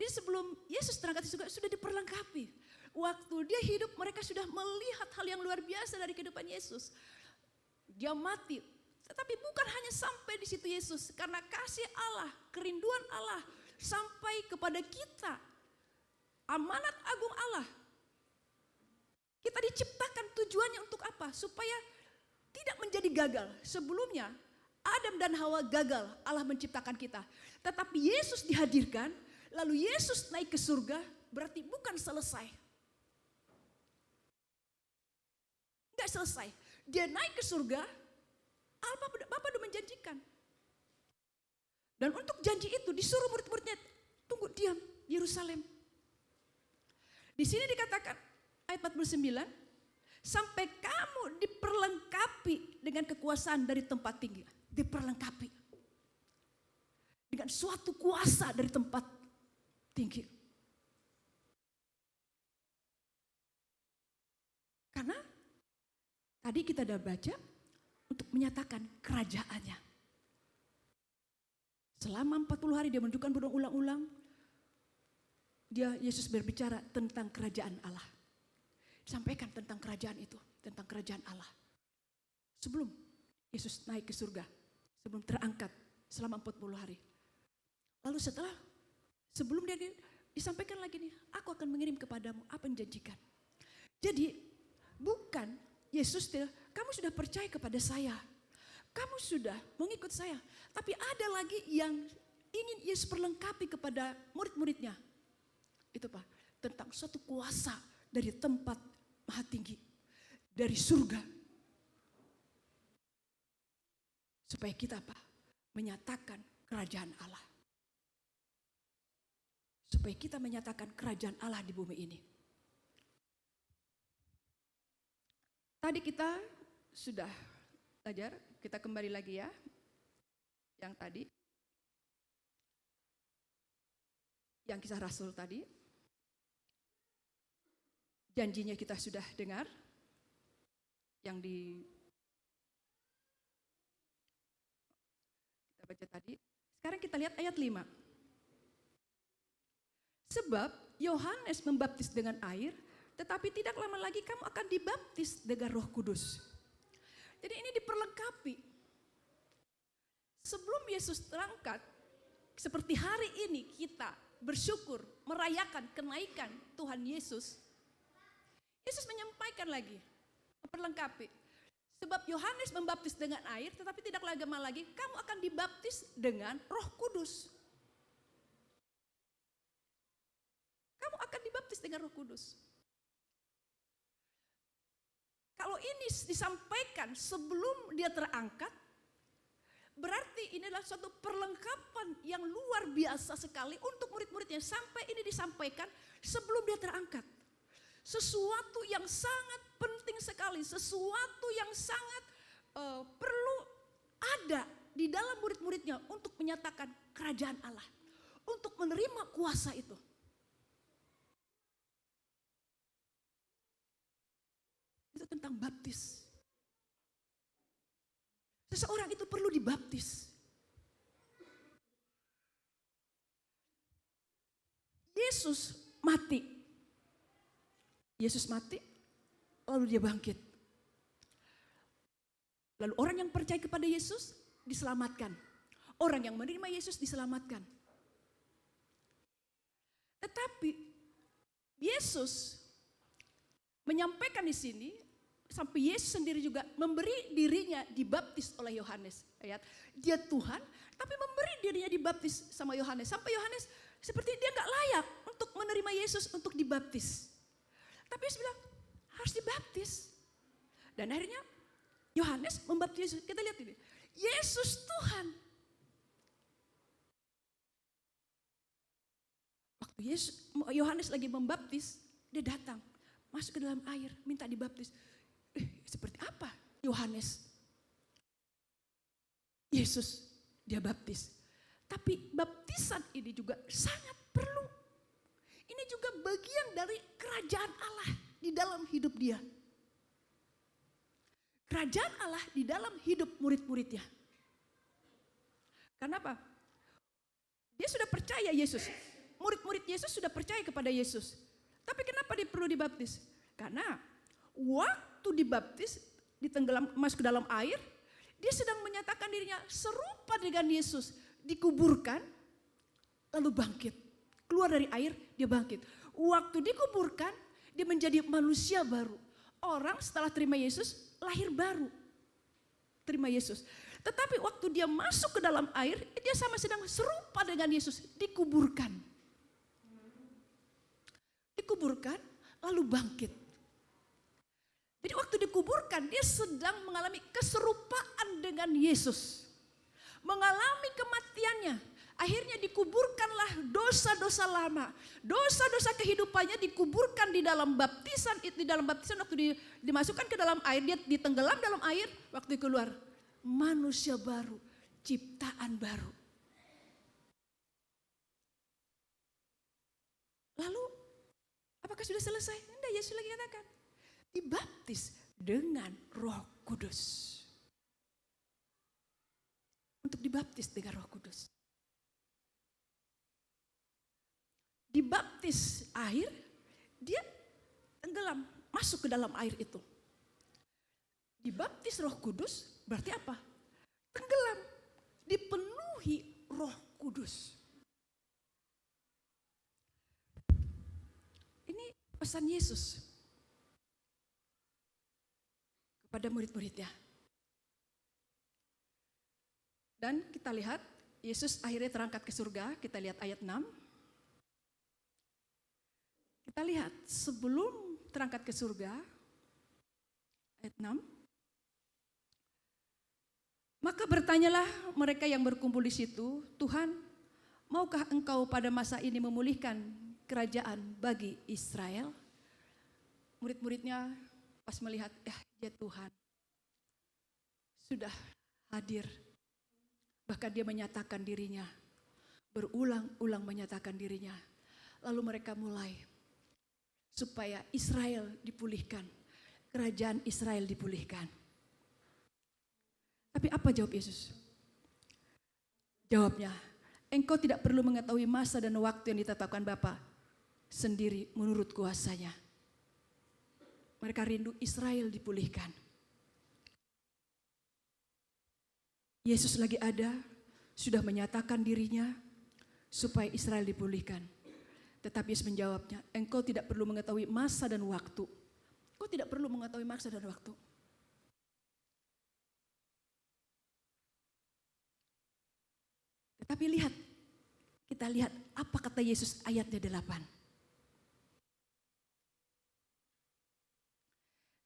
Jadi sebelum Yesus terangkat juga sudah diperlengkapi. Waktu dia hidup mereka sudah melihat hal yang luar biasa dari kehidupan Yesus. Dia mati, tetapi bukan hanya sampai di situ Yesus. Karena kasih Allah, kerinduan Allah sampai kepada kita. Amanat agung Allah. Kita diciptakan tujuannya untuk apa? Supaya tidak menjadi gagal. Sebelumnya Adam dan Hawa gagal, Allah menciptakan kita. Tetapi Yesus dihadirkan, lalu Yesus naik ke surga, berarti bukan selesai. Enggak selesai. Dia naik ke surga, Bapa sudah menjanjikan. Dan untuk janji itu disuruh murid-muridnya, tunggu diam Yerusalem. Di sini dikatakan, ayat 49, sampai kamu diperlengkapi dengan kekuasaan dari tempat tinggi. Diperlengkapi. Dengan suatu kuasa dari tempat tinggi. Karena tadi kita sudah baca untuk menyatakan kerajaannya. Selama 40 hari dia menunjukkan berulang-ulang. Yesus berbicara tentang kerajaan Allah. Sampaikan tentang kerajaan itu, tentang kerajaan Allah. Sebelum Yesus naik ke surga, sebelum terangkat selama 40 hari. Lalu sebelum dia disampaikan lagi nih, aku akan mengirim kepadamu apa yang dijanjikan. Jadi bukan Yesus tidak, kamu sudah percaya kepada saya, kamu sudah mengikut saya. Tapi ada lagi yang ingin Yesus perlengkapi kepada murid-muridnya. Itu Pak, tentang suatu kuasa dari tempat maha tinggi, dari surga. Supaya kita Pak, menyatakan kerajaan Allah. Supaya kita menyatakan kerajaan Allah di bumi ini. Tadi kita sudah belajar, kita kembali lagi ya. Yang tadi. Yang kisah Rasul tadi. Janjinya kita sudah dengar. Yang kita baca tadi. Sekarang kita lihat ayat 5. Sebab Yohanes membaptis dengan air, tetapi tidak lama lagi kamu akan dibaptis dengan Roh Kudus. Jadi ini diperlengkapi. Sebelum Yesus terangkat, seperti hari ini kita bersyukur, merayakan kenaikan Tuhan Yesus. Yesus menyampaikan lagi, memperlengkapi. Sebab Yohanes membaptis dengan air, tetapi tidak lama lagi kamu akan dibaptis dengan Roh Kudus. Kamu akan dibaptis dengan Roh Kudus. Kalau ini disampaikan sebelum dia terangkat, berarti ini adalah suatu perlengkapan yang luar biasa sekali untuk murid-muridnya. Sampai ini disampaikan sebelum dia terangkat. Sesuatu yang sangat penting sekali, sesuatu yang sangat perlu ada di dalam murid-muridnya untuk menyatakan kerajaan Allah. Untuk menerima kuasa itu. Itu tentang baptis. Seseorang itu perlu dibaptis. Yesus mati. Yesus mati, lalu dia bangkit. Lalu orang yang percaya kepada Yesus diselamatkan. Orang yang menerima Yesus diselamatkan. Tetapi Yesus menyampaikan di sini, sampai Yesus sendiri juga memberi dirinya dibaptis oleh Yohanes. Dia Tuhan, tapi memberi dirinya dibaptis sama Yohanes. Sampai Yohanes seperti dia gak layak untuk menerima Yesus untuk dibaptis. Tapi Yesus bilang harus dibaptis. Dan akhirnya Yohanes membaptis Yesus. Kita lihat ini. Yesus Tuhan. Waktu Yohanes lagi membaptis, dia datang. Masuk ke dalam air, minta dibaptis. Seperti apa Yohanes? Yesus dia baptis. Tapi baptisan ini juga sangat perlu. Ini juga bagian dari kerajaan Allah di dalam hidup dia. Kerajaan Allah di dalam hidup murid-muridnya. Kenapa? Dia sudah percaya Yesus. Murid-murid Yesus sudah percaya kepada Yesus. Tapi kenapa dia perlu dibaptis? Karena waktu dibaptis, ditenggelam masuk ke dalam air, dia sedang menyatakan dirinya serupa dengan Yesus. Dikuburkan, lalu bangkit. Keluar dari air, dia bangkit. Waktu dikuburkan, dia menjadi manusia baru. Orang setelah terima Yesus, lahir baru. Terima Yesus. Tetapi waktu dia masuk ke dalam air, dia sama sedang serupa dengan Yesus. Dikuburkan. Dikuburkan, lalu bangkit. Jadi waktu dikuburkan, dia sedang mengalami keserupaan dengan Yesus. Mengalami kematiannya. Akhirnya dikuburkanlah dosa-dosa lama. Dosa-dosa kehidupannya dikuburkan di dalam baptisan. Di dalam baptisan waktu dimasukkan ke dalam air, dia ditenggelam dalam air. Waktu keluar, manusia baru, ciptaan baru. Lalu, apakah sudah selesai? Tidak, Yesus lagi katakan. Dibaptis dengan Roh Kudus. Untuk dibaptis dengan Roh Kudus. Dibaptis air, dia tenggelam, masuk ke dalam air itu. Dibaptis Roh Kudus, berarti apa? Tenggelam, dipenuhi Roh Kudus. Ini pesan Yesus kepada murid-muridnya. Dan kita lihat Yesus akhirnya terangkat ke surga. Kita lihat ayat 6. Kita lihat sebelum terangkat ke surga, ayat 6. Maka bertanyalah mereka yang berkumpul di situ, Tuhan, maukah engkau pada masa ini memulihkan kerajaan bagi Israel? Murid-muridnya pas melihat, ya Tuhan, sudah hadir. Bahkan dia menyatakan dirinya, berulang-ulang menyatakan dirinya. Lalu mereka mulai supaya Israel dipulihkan, kerajaan Israel dipulihkan. Tapi apa jawab Yesus? Jawabnya, engkau tidak perlu mengetahui masa dan waktu yang ditetapkan Bapa sendiri menurut kuasanya. Mereka rindu Israel dipulihkan. Yesus lagi ada, sudah menyatakan dirinya supaya Israel dipulihkan. Tetapi Yesus menjawabnya, engkau tidak perlu mengetahui masa dan waktu. Engkau tidak perlu mengetahui masa dan waktu. Tetapi lihat, kita lihat apa kata Yesus ayatnya 8.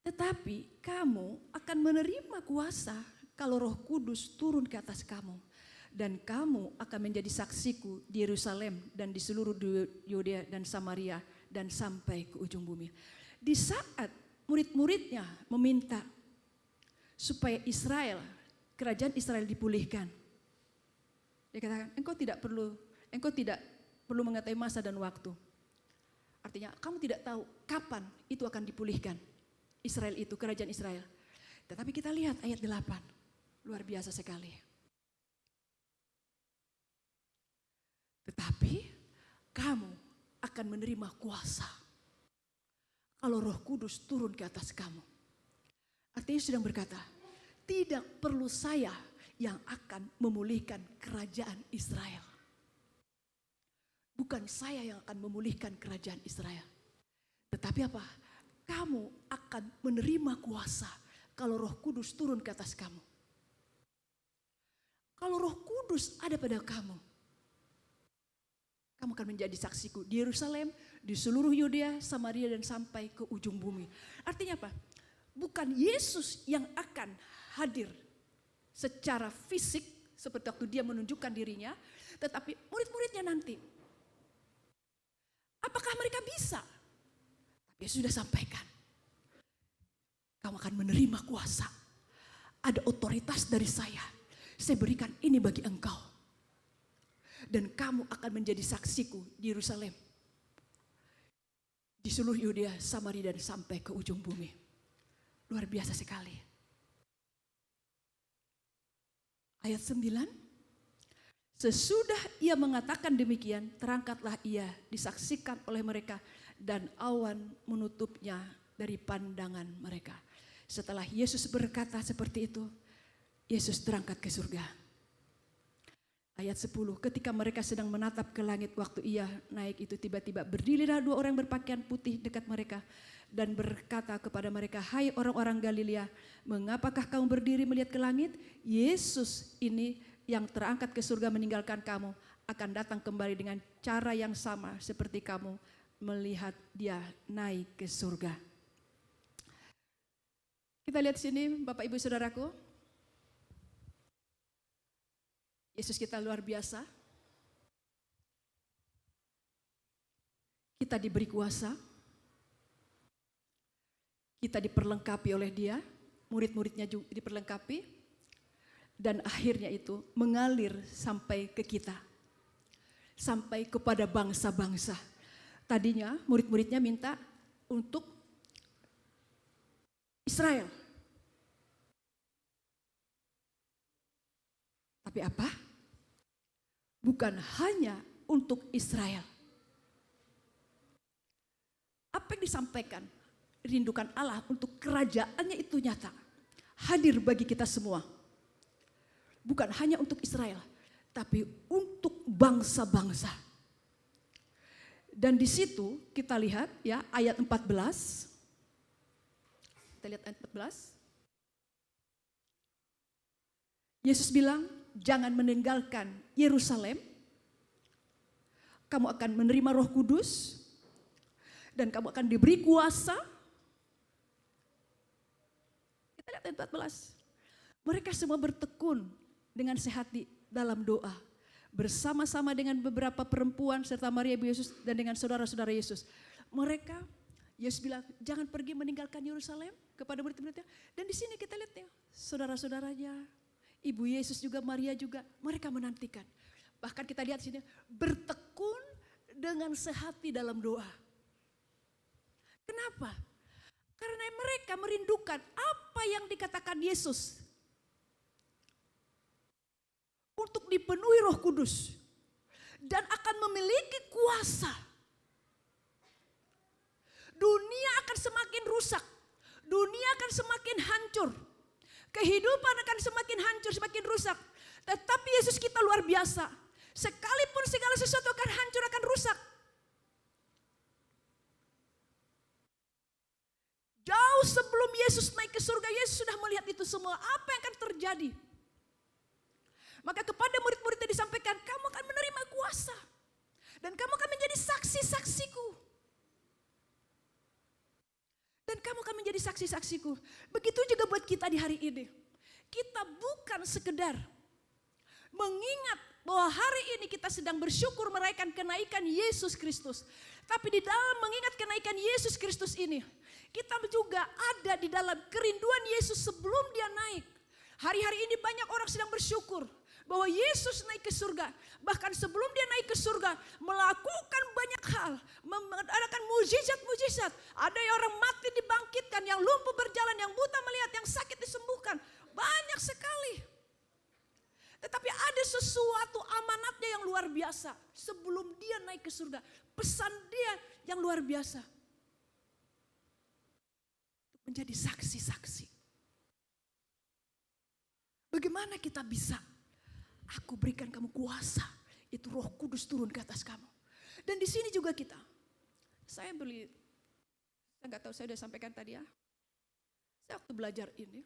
Tetapi kamu akan menerima kuasa kalau Roh Kudus turun ke atas kamu. Dan kamu akan menjadi saksiku di Yerusalem dan di seluruh Yudea dan Samaria dan sampai ke ujung bumi. Di saat murid-muridnya meminta supaya Israel, kerajaan Israel dipulihkan. Dia katakan, engkau tidak perlu mengetahui masa dan waktu. Artinya kamu tidak tahu kapan itu akan dipulihkan. Israel itu, kerajaan Israel. Tetapi kita lihat ayat 8. Luar biasa sekali. Tetapi kamu akan menerima kuasa kalau Roh Kudus turun ke atas kamu. Artinya sedang berkata, tidak perlu saya yang akan memulihkan kerajaan Israel. Bukan saya yang akan memulihkan kerajaan Israel. Tetapi apa? Kamu akan menerima kuasa kalau Roh Kudus turun ke atas kamu. Kalau Roh Kudus ada pada kamu, kamu akan menjadi saksiku di Yerusalem, di seluruh Yudea, Samaria dan sampai ke ujung bumi. Artinya apa? Bukan Yesus yang akan hadir secara fisik seperti waktu dia menunjukkan dirinya, tetapi murid-muridnya nanti. Apakah mereka bisa? Tapi Yesus sudah sampaikan. Kamu akan menerima kuasa. Ada otoritas dari saya. Saya berikan ini bagi engkau. Dan kamu akan menjadi saksiku di Yerusalem. Di seluruh Yudea, Samaria dan sampai ke ujung bumi. Luar biasa sekali. Ayat 9. Sesudah ia mengatakan demikian, terangkatlah ia disaksikan oleh mereka dan awan menutupnya dari pandangan mereka. Setelah Yesus berkata seperti itu, Yesus terangkat ke surga. Ayat 10, ketika mereka sedang menatap ke langit waktu ia naik itu, tiba-tiba berdirilah 2 orang berpakaian putih dekat mereka dan berkata kepada mereka, hai orang-orang Galilea, mengapakah kamu berdiri melihat ke langit? Yesus ini yang terangkat ke surga meninggalkan kamu akan datang kembali dengan cara yang sama seperti kamu melihat dia naik ke surga. Kita lihat sini Bapak Ibu Saudaraku. Yesus kita luar biasa. Kita diberi kuasa. Kita diperlengkapi oleh dia. Murid-muridnya juga diperlengkapi. Dan akhirnya itu mengalir sampai ke kita. Sampai kepada bangsa-bangsa. Tadinya murid-muridnya minta untuk Israel. Tapi apa? Bukan hanya untuk Israel. Apa yang disampaikan? Rindukan Allah untuk kerajaannya itu nyata. Hadir bagi kita semua. Bukan hanya untuk Israel, tapi untuk bangsa-bangsa. Dan di situ kita lihat ya ayat 14. Kita lihat ayat 14. Yesus bilang, jangan meninggalkan Yerusalem. Kamu akan menerima Roh Kudus dan kamu akan diberi kuasa. Kita lihat ayat 14. Mereka semua bertekun dengan sehati dalam doa, bersama-sama dengan beberapa perempuan serta Maria Ibu Yesus dan dengan saudara-saudara Yesus. Mereka, Yesus bilang, jangan pergi meninggalkan Yerusalem kepada murid-muridnya. Dan di sini kita lihat ya, saudara-saudaranya, Ibu Yesus juga, Maria juga, mereka menantikan. Bahkan kita lihat sini, bertekun dengan sehati dalam doa. Kenapa? Karena mereka merindukan apa yang dikatakan Yesus. Untuk dipenuhi Roh Kudus. Dan akan memiliki kuasa. Dunia akan semakin rusak. Dunia akan semakin hancur. Kehidupan akan semakin hancur, semakin rusak. Tetapi Yesus kita luar biasa. Sekalipun segala sesuatu akan hancur, akan rusak. Jauh sebelum Yesus naik ke surga, Yesus sudah melihat itu semua. Apa yang akan terjadi? Maka kepada murid-muridnya disampaikan, kamu akan menerima kuasa. Dan kamu akan menjadi saksi-saksiku. Dan kamu akan menjadi saksi-saksiku. Begitu juga buat kita di hari ini. Kita bukan sekedar mengingat bahwa hari ini kita sedang bersyukur merayakan kenaikan Yesus Kristus. Tapi di dalam mengingat kenaikan Yesus Kristus ini, kita juga ada di dalam kerinduan Yesus sebelum dia naik. Hari-hari ini banyak orang sedang bersyukur bahwa Yesus naik ke surga. Bahkan sebelum dia naik ke surga, melakukan banyak hal, mengadakan mujizat-mujizat. Ada yang orang mati dibangkitkan, yang lumpuh berjalan, yang buta melihat, yang sakit disembuhkan. Banyak sekali. Tetapi ada sesuatu amanatnya yang luar biasa. Sebelum dia naik ke surga, pesan dia yang luar biasa. Untuk menjadi saksi-saksi. Bagaimana kita bisa? Aku berikan kamu kuasa. Itu Roh Kudus turun ke atas kamu. Dan di sini juga kita. Saya nggak tahu saya sudah sampaikan tadi ya. Saya waktu belajar ini.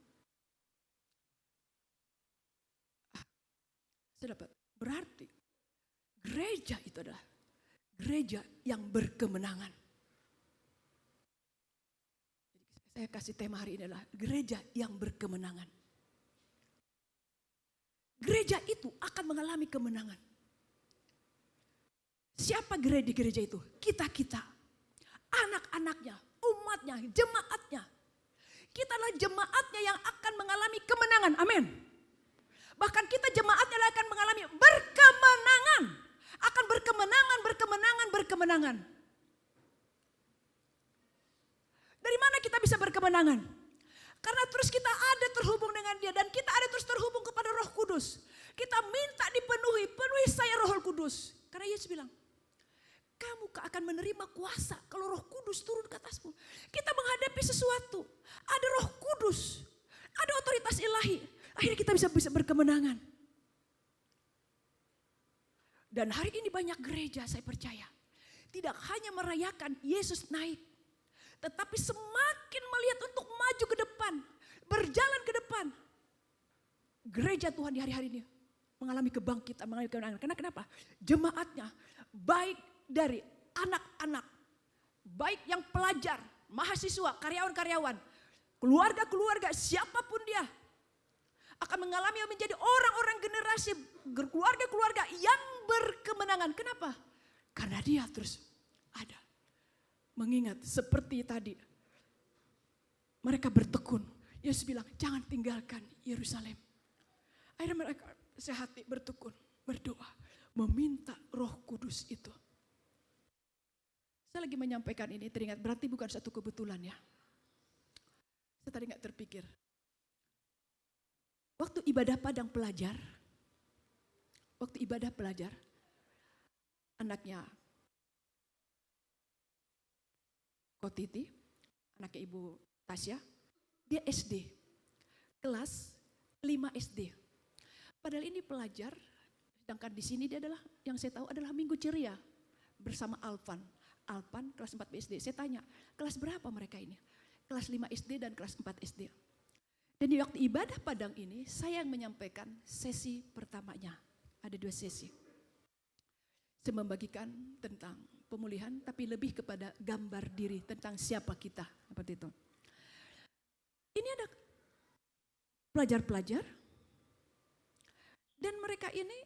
Saya dapat. Berarti gereja itu adalah gereja yang berkemenangan. Saya kasih tema hari ini adalah gereja yang berkemenangan. Gereja itu akan mengalami kemenangan. Siapa di gereja itu? Kita-kita. Anak-anaknya, umatnya, jemaatnya. Kita adalah jemaatnya yang akan mengalami kemenangan. Amin. Bahkan kita jemaatnya akan mengalami berkemenangan. Akan berkemenangan, berkemenangan, berkemenangan. Dari mana kita bisa berkemenangan? Karena terus kita ada terhubung dengan dia dan kita ada terus terhubung kepada Roh Kudus. Kita minta dipenuhi, penuhi saya Roh Kudus. Karena Yesus bilang, kamu akan menerima kuasa kalau Roh Kudus turun ke atasmu. Kita menghadapi sesuatu, ada Roh Kudus, ada otoritas ilahi. Akhirnya kita bisa berkemenangan. Dan hari ini banyak gereja saya percaya. Tidak hanya merayakan Yesus naik. Tetapi semakin melihat untuk maju ke depan. Berjalan ke depan. Gereja Tuhan di hari-hari ini mengalami kebangkitan, mengalami kemenangan. Karena kenapa? Jemaatnya baik dari anak-anak. Baik yang pelajar, mahasiswa, karyawan-karyawan. Keluarga-keluarga, siapapun dia. Akan mengalami menjadi orang-orang generasi keluarga-keluarga yang berkemenangan. Kenapa? Karena dia terus ada. Mengingat seperti tadi. Mereka bertekun. Yesus bilang jangan tinggalkan Yerusalem. Akhirnya mereka sehati bertekun. Berdoa. Meminta Roh Kudus itu. Saya lagi menyampaikan ini teringat berarti bukan satu kebetulan ya. Saya tadi gak terpikir. Waktu ibadah padang pelajar. Anaknya Kotiti, anaknya Ibu Tasya, dia SD, kelas 5 SD. Padahal ini pelajar, sedangkan di sini dia adalah, yang saya tahu adalah Minggu Ceria bersama Alvan. Alvan kelas 4 SD. Saya tanya, kelas berapa mereka ini? Kelas 5 SD dan kelas 4 SD. Dan di waktu ibadah padang ini saya yang menyampaikan sesi pertamanya. Ada 2 sesi. Saya membagikan tentang pemulihan tapi lebih kepada gambar diri tentang siapa kita. Seperti itu. Ini ada pelajar-pelajar dan mereka ini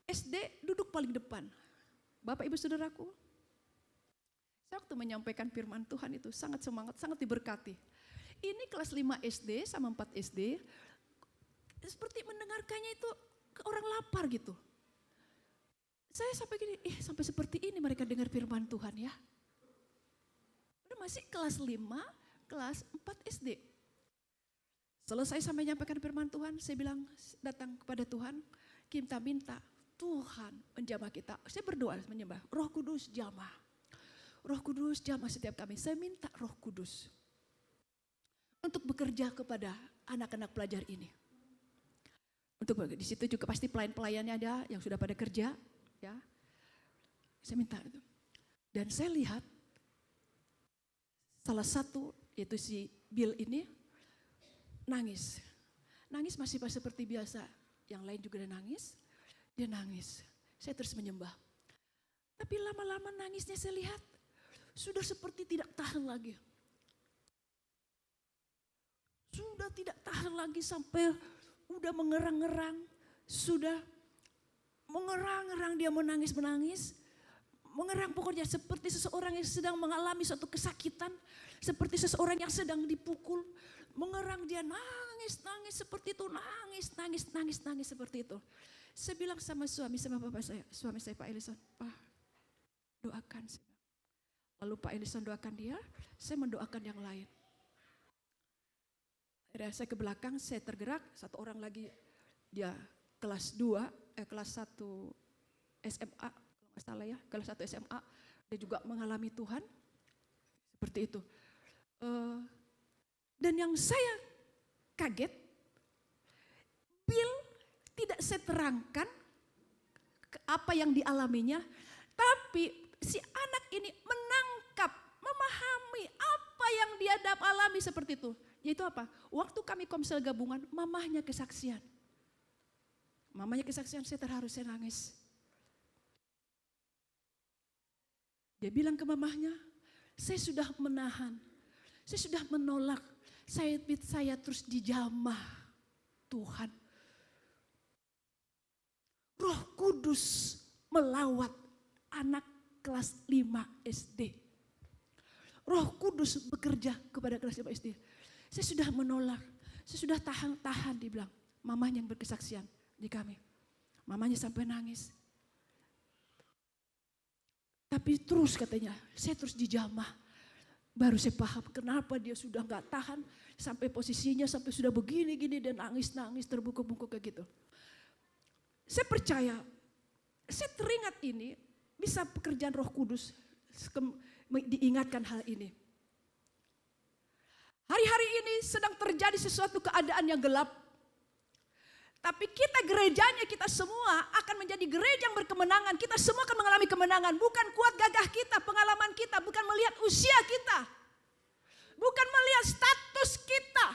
SD duduk paling depan. Bapak Ibu Saudaraku, saya waktu menyampaikan firman Tuhan itu sangat semangat, sangat diberkati. Ini kelas 5 SD sama 4 SD, seperti mendengarkannya itu ke orang lapar gitu. Saya sampai gini, sampai seperti ini mereka dengar firman Tuhan ya. Udah masih kelas 5, kelas 4 SD. Selesai sampai menyampaikan firman Tuhan, saya bilang datang kepada Tuhan, kita minta Tuhan menjamah kita. Saya berdoa menyembah, Roh Kudus jamah. Roh Kudus jamah setiap kami. Saya minta Roh Kudus untuk bekerja kepada anak-anak pelajar ini. Untuk di situ juga pasti pelayan-pelayannya ada yang sudah pada kerja, ya. Saya minta itu. Dan saya lihat salah satu yaitu si Bill ini nangis. Nangis masih pas seperti biasa. Yang lain juga ada nangis. Dia nangis. Saya terus menyembah. Tapi lama-lama nangisnya saya lihat sudah seperti tidak tahan lagi. Sudah tidak tahan lagi sampai udah mengerang-ngerang. Sudah mengerang-ngerang dia menangis-menangis. Mengerang pokoknya seperti seseorang yang sedang mengalami suatu kesakitan. Seperti seseorang yang sedang dipukul. Mengerang dia nangis seperti itu. Nangis seperti itu. Saya bilang sama bapak saya, suami saya Pak Ellison, Pak doakan. Lalu Pak Ellison doakan dia, saya mendoakan yang lain. Akhirnya saya ke belakang, saya tergerak, satu orang lagi dia kelas 1 SMA, kalau nggak salah ya, kelas 1 SMA, dia juga mengalami Tuhan, seperti itu. Dan yang saya kaget, Bill tidak saya terangkan apa yang dialaminya, tapi si anak ini menangkap, memahami apa yang dia alami seperti itu. Yaitu apa? Waktu kami komsel gabungan, mamahnya kesaksian. Saya terharu, saya nangis. Dia bilang ke mamahnya, saya sudah menahan, saya sudah menolak, saya terus dijamah Tuhan. Roh Kudus melawat anak kelas 5 SD. Roh Kudus bekerja kepada kelas 5 SD. Saya sudah menolak, saya sudah tahan, dibilang. Mamanya yang berkesaksian di kami. Mamanya sampai nangis. Tapi terus katanya, saya terus dijamah. Baru saya paham kenapa dia sudah gak tahan. Sampai posisinya sampai sudah begini-gini dan nangis-nangis terbungkuk-bungkuk kayak gitu. Saya percaya, saya teringat ini bisa pekerjaan Roh Kudus diingatkan hal ini. Hari-hari ini sedang terjadi sesuatu keadaan yang gelap. Tapi kita gerejanya, kita semua akan menjadi gereja yang berkemenangan. Kita semua akan mengalami kemenangan. Bukan kuat gagah kita, pengalaman kita. Bukan melihat usia kita. Bukan melihat status kita.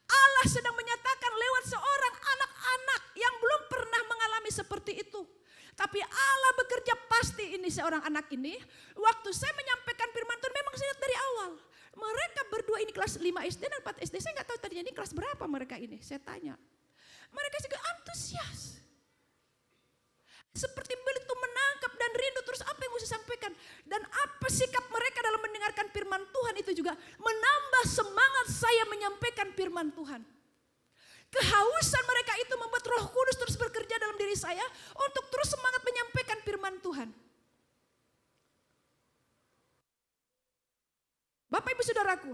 Allah sedang menyatakan lewat seorang anak-anak yang belum pernah mengalami seperti itu. Tapi Allah bekerja pasti ini seorang anak ini. Waktu saya menyampaikan firman Tuhan memang saya lihat dari awal. Mereka berdua ini kelas 5 SD dan 4 SD. Saya gak tahu tadinya ini kelas berapa mereka ini. Saya tanya. Mereka juga antusias. Seperti begitu menangkap dan rindu terus apa yang mau saya sampaikan. Dan apa sikap mereka dalam mendengarkan firman Tuhan itu juga menambah semangat saya menyampaikan firman Tuhan. Kehausan mereka itu membuat Roh Kudus terus bekerja dalam diri saya untuk terus semangat menyampaikan firman Tuhan. Bapak Ibu Saudaraku,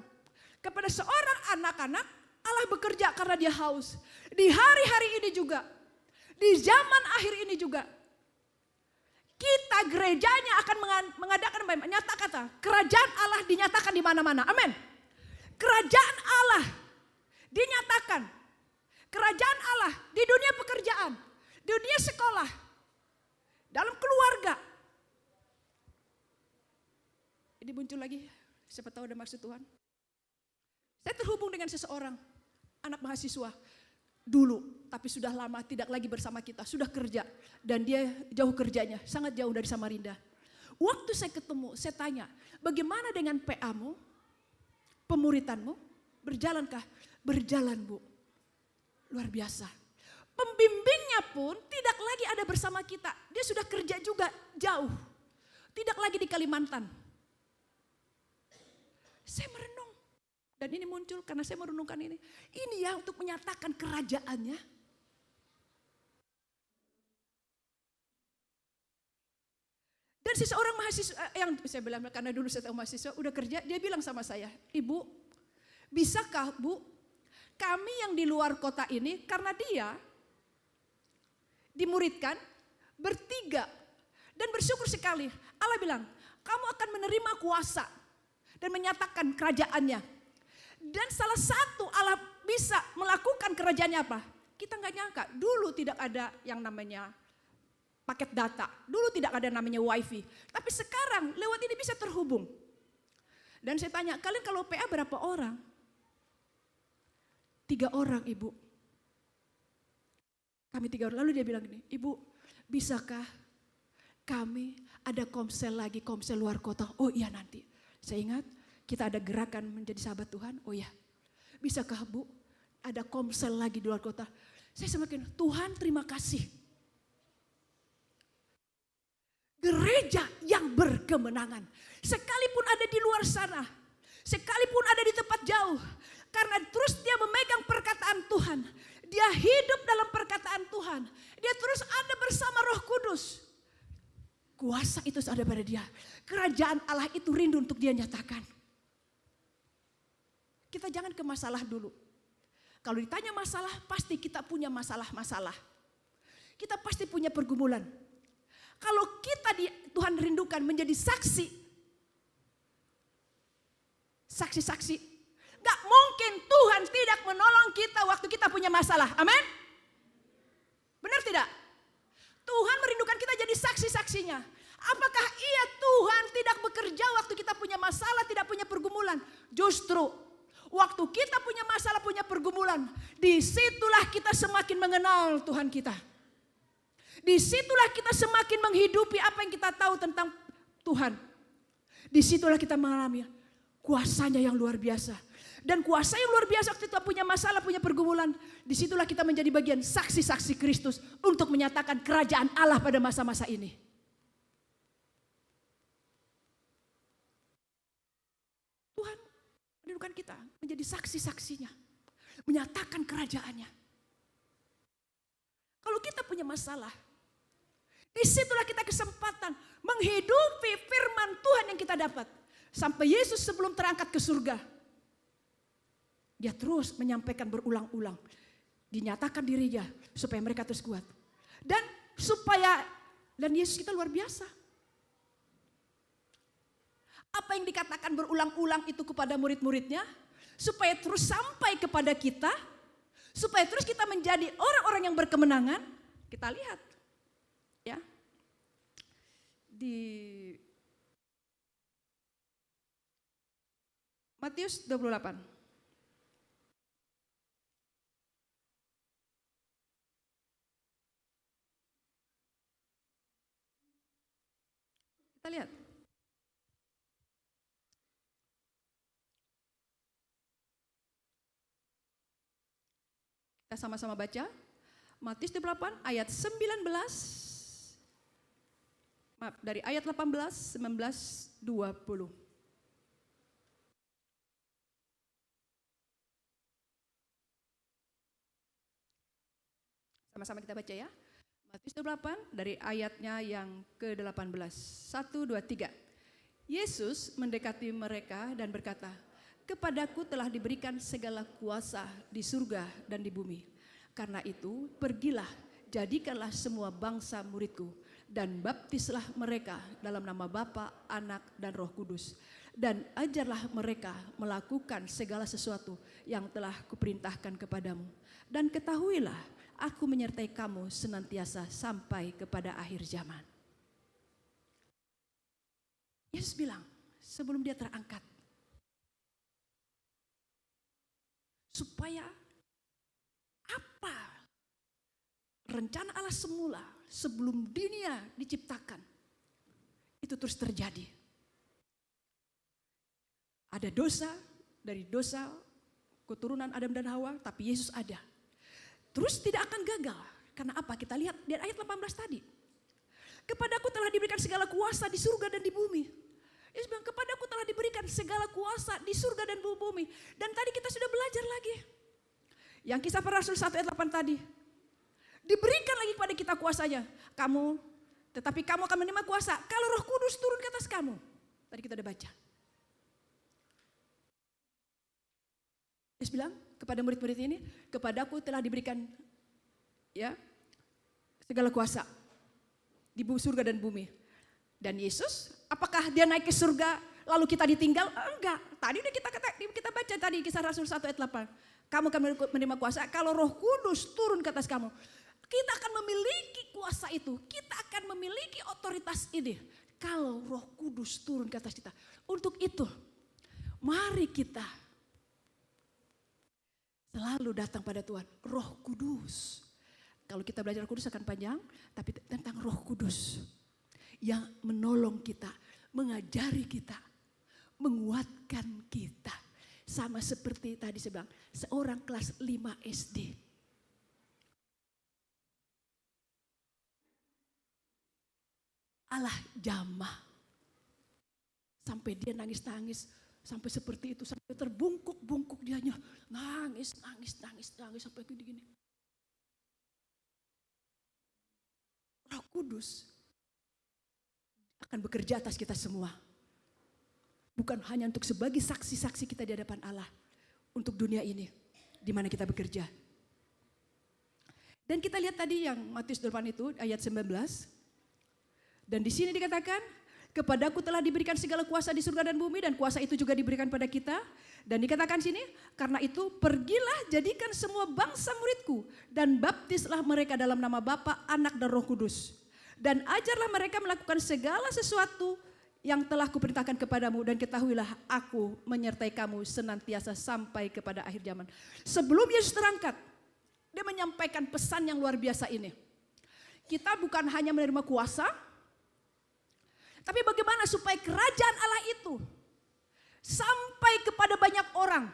kepada seorang anak-anak Allah bekerja karena dia haus. Di hari-hari ini juga, di zaman akhir ini juga, kita gerejanya akan mengadakan nyata kata, kerajaan Allah dinyatakan di mana-mana. Amin. Kerajaan Allah dinyatakan. Kerajaan Allah di dunia pekerjaan, di dunia sekolah, dalam keluarga. Ini muncul lagi, siapa tahu ada maksud Tuhan. Saya terhubung dengan seseorang. anak mahasiswa dulu, tapi sudah lama tidak lagi bersama kita, sudah kerja. Dan dia jauh kerjanya, sangat jauh dari Samarinda. Waktu saya ketemu, saya tanya, bagaimana dengan PA-mu, pemuritanmu, berjalankah? Berjalan, Bu. Luar biasa. Pembimbingnya pun tidak lagi ada bersama kita. Dia sudah kerja juga jauh. Tidak lagi di Kalimantan. Saya merenung. Dan ini muncul karena saya merenungkan ini. Ini ya untuk menyatakan kerajaannya. Dan seseorang mahasiswa, yang saya bilang karena dulu saya tahu mahasiswa, udah kerja, dia bilang sama saya, Ibu, bisakah Bu, kami yang di luar kota ini, karena dia dimuridkan bertiga. Dan bersyukur sekali, Allah bilang, kamu akan menerima kuasa dan menyatakan kerajaannya. Dan salah satu Allah bisa melakukan kerajaannya apa? Kita nggak nyangka, dulu tidak ada yang namanya paket data. Dulu tidak ada namanya wifi. Tapi sekarang lewat ini bisa terhubung. Dan saya tanya, kalian kalau PA berapa orang? 3 orang, Ibu. Kami 3 orang. Lalu dia bilang gini, Ibu, bisakah kami ada komsel lagi, komsel luar kota? Oh iya nanti. Saya ingat kita ada gerakan menjadi sahabat Tuhan. Oh iya. Bisakah Bu ada komsel lagi di luar kota? Saya semakin, Tuhan terima kasih. Gereja yang berkemenangan. Sekalipun ada di luar sana. Sekalipun ada di tempat jauh. Karena terus dia memegang perkataan Tuhan. Dia hidup dalam perkataan Tuhan. Dia terus ada bersama Roh Kudus. Kuasa itu ada pada dia. Kerajaan Allah itu rindu untuk dia nyatakan. Kita jangan ke masalah dulu. Kalau ditanya masalah, pasti kita punya masalah-masalah. Kita pasti punya pergumulan. Kalau kita Tuhan rindukan menjadi saksi-saksi, gak mungkin Tuhan tidak menolong kita waktu kita punya masalah. Amin? Benar tidak? Tuhan merindukan kita jadi saksi-saksinya. Apakah iya Tuhan tidak bekerja waktu kita punya masalah, tidak punya pergumulan? Justru waktu kita punya masalah, punya pergumulan, disitulah kita semakin mengenal Tuhan kita. Disitulah kita semakin menghidupi apa yang kita tahu tentang Tuhan. Disitulah kita mengalami kuasanya yang luar biasa. Dan kuasa yang luar biasa waktu kita punya masalah, punya pergumulan. Disitulah kita menjadi bagian saksi-saksi Kristus untuk menyatakan kerajaan Allah pada masa-masa ini. Tuhan merindukan kita menjadi saksi-saksinya. Menyatakan kerajaannya. Kalau kita punya masalah, disitulah kita kesempatan menghidupi firman Tuhan yang kita dapat. Sampai Yesus sebelum terangkat ke surga. Dia terus menyampaikan berulang-ulang. Dinyatakan dirinya supaya mereka terus kuat. Dan Yesus kita luar biasa. Apa yang dikatakan berulang-ulang itu kepada murid-muridnya. Supaya terus sampai kepada kita. Supaya terus kita menjadi orang-orang yang berkemenangan. Kita lihat. Ya, di Matius 28. Kita lihat. Kita sama-sama baca. Matius 28 ayat 19. Maaf, dari ayat 18, 19, 20. Sama-sama kita baca ya. Matius 28 dari ayatnya yang ke-18. 1, 2, 3. Yesus mendekati mereka dan berkata, kepadaku telah diberikan segala kuasa di surga dan di bumi. Karena itu pergilah, jadikanlah semua bangsa muridku. Dan baptislah mereka dalam nama Bapa, Anak, dan Roh Kudus. Dan ajarlah mereka melakukan segala sesuatu yang telah kuperintahkan kepadamu. Dan ketahuilah, aku menyertai kamu senantiasa sampai kepada akhir zaman. Yesus bilang sebelum dia terangkat. Supaya rencana Allah semula sebelum dunia diciptakan itu terus terjadi. Ada dosa, dari dosa keturunan Adam dan Hawa, tapi Yesus ada. Terus tidak akan gagal. Karena apa? Kita lihat di ayat 18 tadi. Kepadaku telah diberikan segala kuasa di surga dan di bumi. Yesus bilang, kepadaku telah diberikan segala kuasa di surga dan di bumi. Dan tadi kita sudah belajar lagi. Yang Kisah Para Rasul 1 ayat 8 tadi. Diberikan lagi kepada kita kuasanya. Tetapi kamu akan menerima kuasa kalau Roh Kudus turun ke atas kamu. Tadi kita udah baca. Yesus bilang kepada murid-murid ini, kepadaku telah diberikan segala kuasa di surga dan bumi. Dan Yesus, apakah dia naik ke surga lalu kita ditinggal? Enggak. Tadi udah kita baca tadi Kisah Rasul 1 ayat 8. Kamu akan menerima kuasa kalau Roh Kudus turun ke atas kamu. Kita akan memiliki kuasa itu. Kita akan memiliki otoritas ini. Kalau Roh Kudus turun ke atas kita. Untuk itu, mari kita selalu datang pada Tuhan. Roh Kudus. Kalau kita belajar Roh Kudus akan panjang. Tapi tentang Roh Kudus. Yang menolong kita. Mengajari kita. Menguatkan kita. Sama seperti tadi saya bilang. Seorang kelas 5 SD. Allah jamah. Sampai dia nangis-nangis. Sampai seperti itu. Sampai terbungkuk-bungkuk dianya. Nangis sampai gini-gini. Roh Kudus akan bekerja atas kita semua. Bukan hanya untuk sebagai saksi-saksi kita di hadapan Allah. Untuk dunia ini. Di mana kita bekerja. Dan kita lihat tadi yang Matius 8 itu ayat 19. Dan di sini dikatakan, kepadaku telah diberikan segala kuasa di surga dan bumi, dan kuasa itu juga diberikan pada kita. Dan dikatakan sini, karena itu pergilah jadikan semua bangsa muridku, dan baptislah mereka dalam nama Bapa, Anak dan Roh Kudus. Dan ajarlah mereka melakukan segala sesuatu yang telah kuperintahkan kepadamu, dan ketahuilah aku menyertai kamu senantiasa sampai kepada akhir zaman. Sebelum Yesus terangkat, dia menyampaikan pesan yang luar biasa ini. Kita bukan hanya menerima kuasa, tapi bagaimana supaya kerajaan Allah itu sampai kepada banyak orang.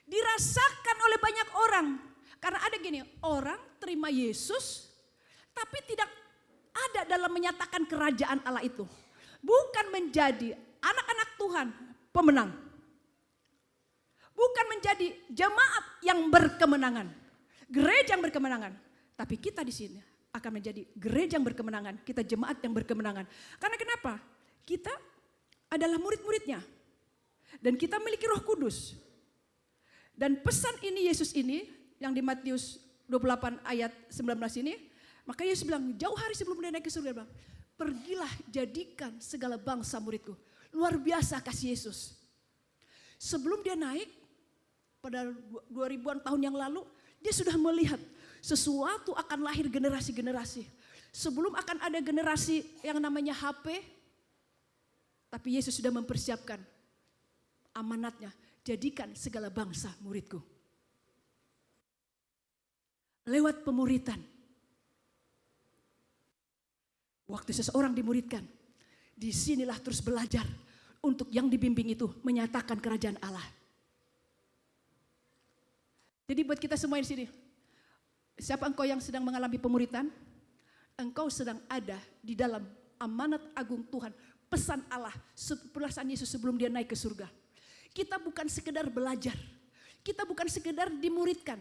Dirasakan oleh banyak orang. Karena ada gini, orang terima Yesus tapi tidak ada dalam menyatakan kerajaan Allah itu. Bukan menjadi anak-anak Tuhan pemenang. Bukan menjadi jemaat yang berkemenangan. Gereja yang berkemenangan. Tapi kita di sini akan menjadi gereja yang berkemenangan. Kita jemaat yang berkemenangan. Karena kenapa? Kita adalah murid-muridnya. Dan kita memiliki Roh Kudus. Dan pesan ini Yesus ini, yang di Matius 28 ayat 19 ini, maka Yesus bilang, jauh hari sebelum dia naik ke surga, bilang, pergilah jadikan segala bangsa muridku. Luar biasa kasih Yesus. Sebelum dia naik, pada 2000-an tahun yang lalu, dia sudah melihat sesuatu akan lahir generasi-generasi. Sebelum akan ada generasi yang namanya HP, tapi Yesus sudah mempersiapkan amanatnya. Jadikan segala bangsa muridku. Lewat pemuritan. Waktu seseorang dimuridkan, disinilah terus belajar untuk yang dibimbing itu menyatakan kerajaan Allah. Jadi buat kita semua di sini, siapa engkau yang sedang mengalami pemuritan? Engkau sedang ada di dalam amanat agung Tuhan. Pesan Allah, pesan Yesus sebelum dia naik ke surga. Kita bukan sekedar belajar. Kita bukan sekedar dimuridkan.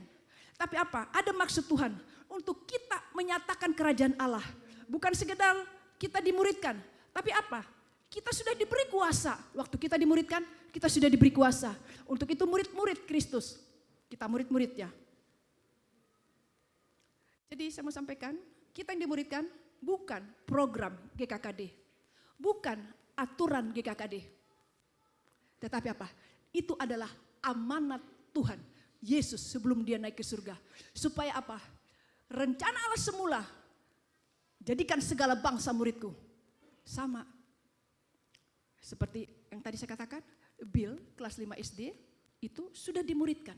Tapi apa? Ada maksud Tuhan untuk kita menyatakan kerajaan Allah. Bukan sekedar kita dimuridkan. Tapi apa? Kita sudah diberi kuasa. Waktu kita dimuridkan, kita sudah diberi kuasa. Untuk itu murid-murid Kristus. Kita murid-muridnya. Jadi saya mau sampaikan, kita yang dimuridkan bukan program GKKD. Bukan aturan GKKD. Tetapi apa? Itu adalah amanat Tuhan. Yesus sebelum dia naik ke surga. Supaya apa? Rencana Allah semula. Jadikan segala bangsa muridku. Sama. Seperti yang tadi saya katakan. Bill kelas 5 SD itu sudah dimuridkan.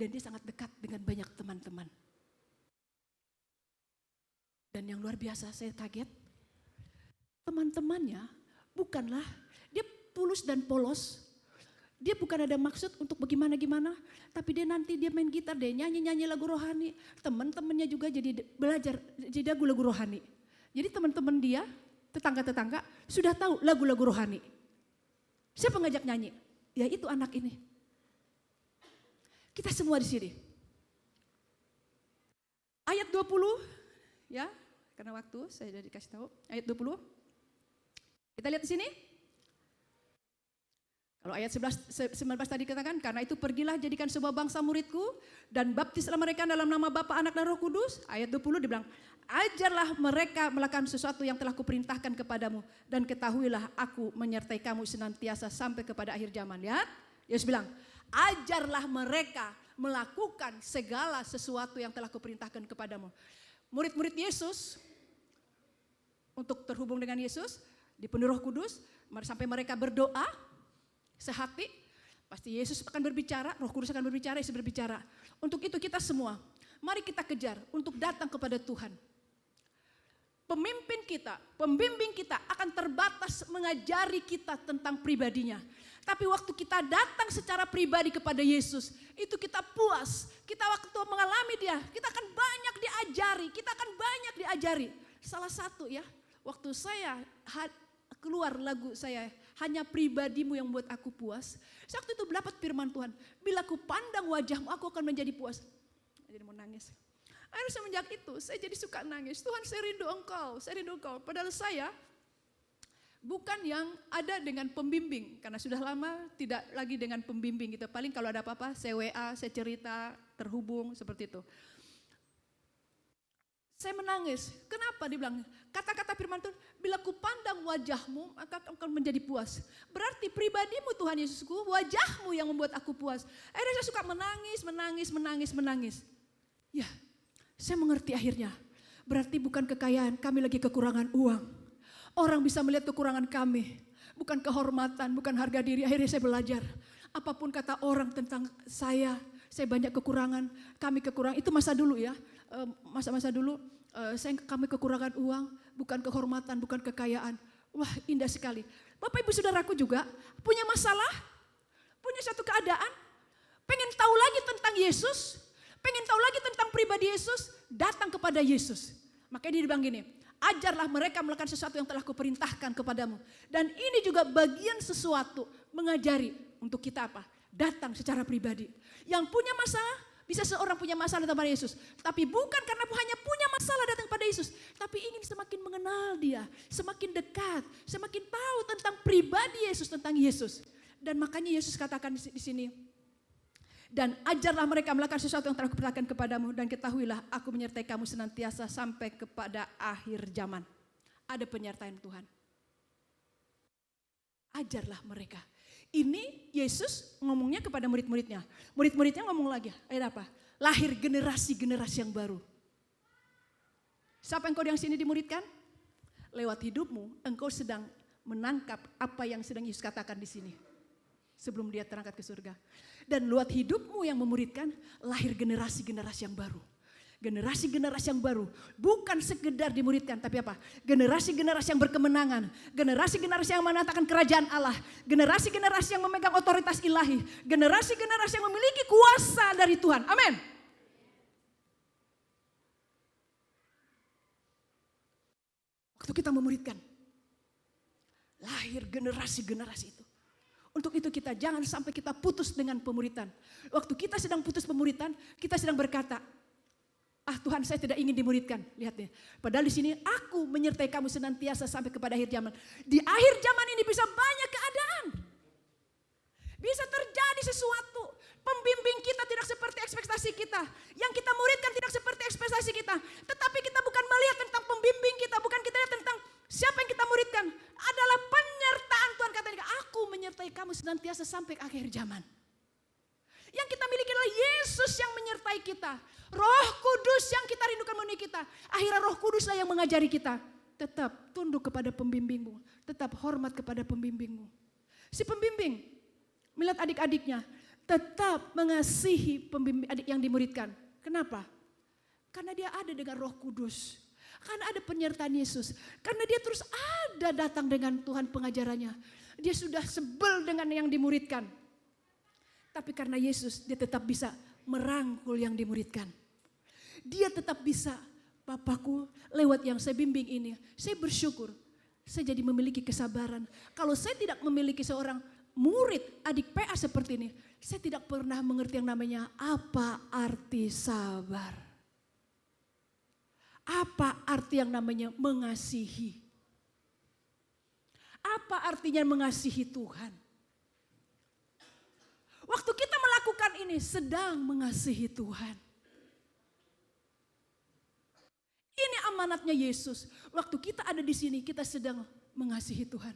Dan dia sangat dekat dengan banyak teman-teman. Dan yang luar biasa saya kaget, teman-temannya bukanlah, dia tulus dan polos. Dia bukan ada maksud untuk bagaimana-gimana, tapi dia nanti dia main gitar, dia nyanyi-nyanyi lagu rohani. Teman-temannya juga jadi belajar, jadi lagu rohani. Jadi teman-teman dia, tetangga-tetangga sudah tahu lagu-lagu rohani. Siapa ngajak nyanyi? Ya itu anak ini. Kita semua di sini. Ayat 20, ya, karena waktu saya sudah dikasih tahu. Ayat 20. Kita lihat di sini. Kalau ayat 19 tadi katakan, karena itu pergilah jadikan sebuah bangsa muridku dan baptislah mereka dalam nama Bapa, Anak dan Roh Kudus. Ayat 20 dibilang, ajarlah mereka melakukan sesuatu yang telah kuperintahkan kepadamu dan ketahuilah aku menyertai kamu senantiasa sampai kepada akhir zaman. Ya, Yesus bilang, ajarlah mereka melakukan segala sesuatu yang telah kuperintahkan kepadamu. Murid-murid Yesus untuk terhubung dengan Yesus dipenuhi Roh Kudus sampai mereka berdoa sehati, pasti Yesus akan berbicara, Roh Kudus akan berbicara, Yesus berbicara. Untuk itu kita semua, mari kita kejar untuk datang kepada Tuhan. Pemimpin kita, pembimbing kita akan terbatas mengajari kita tentang pribadinya. Tapi waktu kita datang secara pribadi kepada Yesus, itu kita puas. Kita waktu mengalami dia, kita akan banyak diajari. Salah satu ya, waktu saya keluar lagu saya, hanya pribadimu yang membuat aku puas. Saya waktu itu dapat firman Tuhan, bila ku pandang wajahmu aku akan menjadi puas. Jadi mau nangis. Akhirnya semenjak itu saya jadi suka nangis. Tuhan, saya rindu engkau. Padahal saya bukan yang ada dengan pembimbing. Karena sudah lama tidak lagi dengan pembimbing gitu. Paling kalau ada apa-apa saya WA, saya cerita, terhubung seperti itu. Saya menangis. Kenapa? Dibilang, kata-kata firman Tuhan, bila ku pandang wajahmu, maka akan menjadi puas. Berarti pribadimu Tuhan Yesusku, wajahmu yang membuat aku puas. Akhirnya saya suka menangis. Ya, saya mengerti akhirnya. Berarti bukan kekayaan, kami lagi kekurangan uang. Orang bisa melihat kekurangan kami. Bukan kehormatan, bukan harga diri. Akhirnya saya belajar. Apapun kata orang tentang saya banyak kekurangan, kami kekurangan. Itu masa dulu ya. Masa-masa dulu kami kekurangan uang, bukan kehormatan, bukan kekayaan. Wah, indah sekali. Bapak Ibu Saudaraku juga punya masalah, punya satu keadaan, pengen tahu lagi tentang Yesus, pengen tahu lagi tentang pribadi Yesus, datang kepada Yesus. Makanya dia bilang gini, ajarlah mereka melakukan sesuatu yang telah kuperintahkan kepadamu. Dan ini juga bagian sesuatu mengajari untuk kita apa? Datang secara pribadi. Yang punya masalah, bisa seorang punya masalah tentang Yesus. Tapi bukan karena hanya punya masalah datang pada Yesus. Tapi ingin semakin mengenal dia. Semakin dekat. Semakin tahu tentang pribadi Yesus, tentang Yesus. Dan makanya Yesus katakan di sini. Dan ajarlah mereka melakukan sesuatu yang telah kuperintahkan kepadamu. Dan ketahuilah aku menyertai kamu senantiasa sampai kepada akhir zaman. Ada penyertaan Tuhan. Ajarlah mereka. Ini Yesus ngomongnya kepada murid-muridnya. Murid-muridnya ngomong lagi, ayat apa? Lahir generasi-generasi yang baru. Siapa engkau yang sini dimuridkan? Lewat hidupmu, engkau sedang menangkap apa yang sedang Yesus katakan di sini. Sebelum dia terangkat ke surga. Dan lewat hidupmu yang memuridkan, lahir generasi-generasi yang baru. Generasi-generasi yang baru, bukan sekedar dimuridkan, tapi apa? Generasi-generasi yang berkemenangan, generasi-generasi yang menatakan kerajaan Allah, generasi-generasi yang memegang otoritas ilahi, generasi-generasi yang memiliki kuasa dari Tuhan. Amin. Waktu kita memuridkan, lahir generasi-generasi itu. Untuk itu kita jangan sampai kita putus dengan pemuridan. Waktu kita sedang putus pemuridan, kita sedang berkata, ah Tuhan, saya tidak ingin dimuridkan. Lihat nih. Padahal di sini aku menyertai kamu senantiasa sampai kepada akhir zaman. Di akhir zaman ini bisa banyak keadaan. Bisa terjadi sesuatu. Pembimbing kita tidak seperti ekspektasi kita. Yang kita muridkan tidak seperti ekspektasi kita. Tetapi kita bukan melihat tentang pembimbing kita. Bukan kita lihat tentang siapa yang kita muridkan. Adalah penyertaan Tuhan. Katanya, aku menyertai kamu senantiasa sampai akhir zaman. Yang kita miliki adalah Yesus yang menyertai kita. Roh Kudus yang kita rindukan memenuhi kita. Akhirnya Roh Kuduslah yang mengajari kita. Tetap tunduk kepada pembimbingmu. Tetap hormat kepada pembimbingmu. Si pembimbing melihat adik-adiknya. tetap mengasihi pembimbing adik yang dimuridkan. Kenapa? Karena dia ada dengan Roh Kudus. Karena ada penyertaan Yesus. Karena dia terus ada datang dengan Tuhan pengajarannya. Dia sudah sebel dengan yang dimuridkan. Tapi karena Yesus, dia tetap bisa merangkul yang dimuridkan. Dia tetap bisa, Bapakku, lewat yang saya bimbing ini, saya bersyukur. Saya jadi memiliki kesabaran. Kalau saya tidak memiliki seorang murid, adik PA seperti ini, saya tidak pernah mengerti yang namanya apa arti sabar. Apa arti yang namanya mengasihi? Apa artinya mengasihi Tuhan? Waktu kita melakukan ini sedang mengasihi Tuhan. Ini amanatnya Yesus. Waktu kita ada di sini kita sedang mengasihi Tuhan.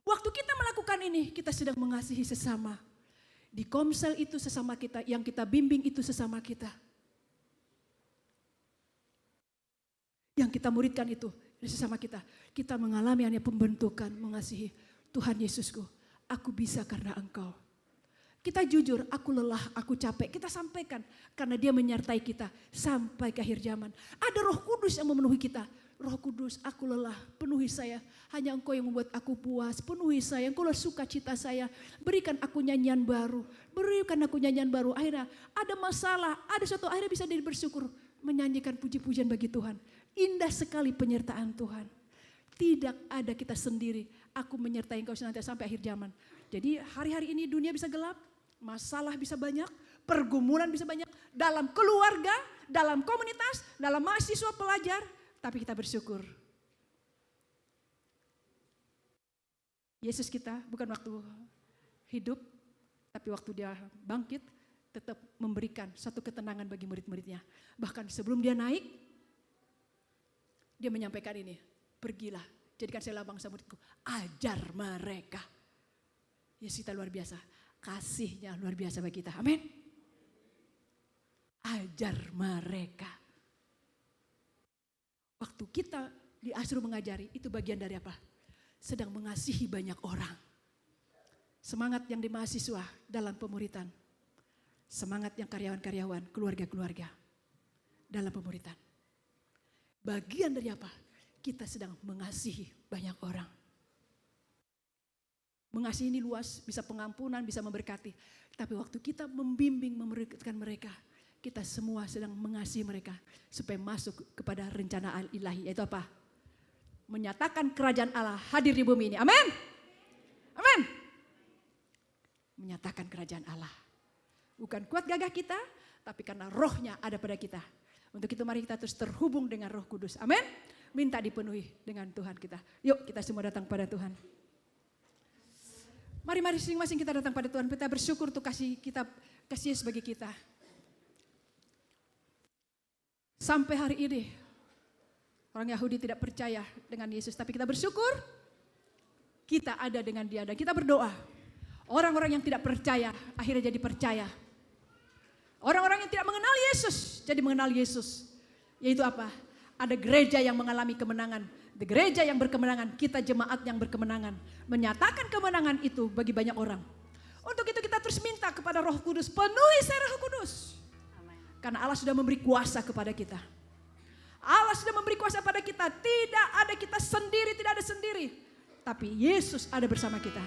Waktu kita melakukan ini kita sedang mengasihi sesama. Di komsel itu sesama kita, yang kita bimbing itu sesama kita. Yang kita muridkan itu sesama kita. Kita mengalami hanya pembentukan mengasihi. Tuhan Yesusku, aku bisa karena Engkau. Kita jujur, aku lelah, aku capek. Kita sampaikan karena Dia menyertai kita sampai ke akhir zaman. Ada Roh Kudus yang memenuhi kita. Roh Kudus, aku lelah, penuhi saya. Hanya Engkau yang membuat aku puas. Penuhi saya, Engkaulah sukacita saya. Berikan aku nyanyian baru. Berikan aku nyanyian baru. Akhirnya ada masalah, ada suatu akhirnya bisa jadi bersyukur. Menyanyikan puji-pujian bagi Tuhan. Indah sekali penyertaan Tuhan. Tidak ada kita sendiri. Aku menyertai Engkau senantiasa sampai akhir zaman. Jadi hari-hari ini dunia bisa gelap. Masalah bisa banyak. Pergumulan bisa banyak. Dalam keluarga, dalam komunitas, dalam mahasiswa pelajar. Tapi kita bersyukur. Yesus kita bukan waktu hidup. Tapi waktu Dia bangkit. Tetap memberikan satu ketenangan bagi murid-muridnya. Bahkan sebelum Dia naik. Dia menyampaikan ini, pergilah, jadikan saya bangsa muridku, ajar mereka. Yesus kita luar biasa, kasihnya luar biasa bagi kita, amin. Ajar mereka. Waktu kita disuruh mengajari, itu bagian dari apa? Sedang mengasihi banyak orang. Semangat yang di mahasiswa dalam pemuritan. Semangat yang karyawan-karyawan, keluarga-keluarga dalam pemuritan. Bagian dari apa? Kita sedang mengasihi banyak orang. Mengasihi ini luas, bisa pengampunan, bisa memberkati. Tapi waktu kita membimbing, memuridkan mereka, kita semua sedang mengasihi mereka supaya masuk kepada rencana ilahi. Yaitu apa? Menyatakan kerajaan Allah hadir di bumi ini. Amin. Amin. Menyatakan kerajaan Allah. Bukan kuat gagah kita, tapi karena rohnya ada pada kita. Untuk itu mari kita terus terhubung dengan Roh Kudus. Amin. Minta dipenuhi dengan Tuhan kita. Yuk kita semua datang pada Tuhan. Mari masing-masing kita datang pada Tuhan. Kita bersyukur untuk kasih Yesus bagi kita. Sampai hari ini orang Yahudi tidak percaya dengan Yesus. Tapi kita bersyukur kita ada dengan Dia. Dan kita berdoa. Orang-orang yang tidak percaya akhirnya jadi percaya. Orang-orang yang tidak mengenal Yesus jadi mengenal Yesus. Yaitu apa? Ada gereja yang mengalami kemenangan. The gereja yang berkemenangan, kita jemaat yang berkemenangan. Menyatakan kemenangan itu bagi banyak orang. Untuk itu kita terus minta kepada Roh Kudus, penuhi saya Roh Kudus. Karena Allah sudah memberi kuasa kepada kita. Allah sudah memberi kuasa pada kita. Tidak ada kita sendiri, tidak ada sendiri. Tapi Yesus ada bersama kita.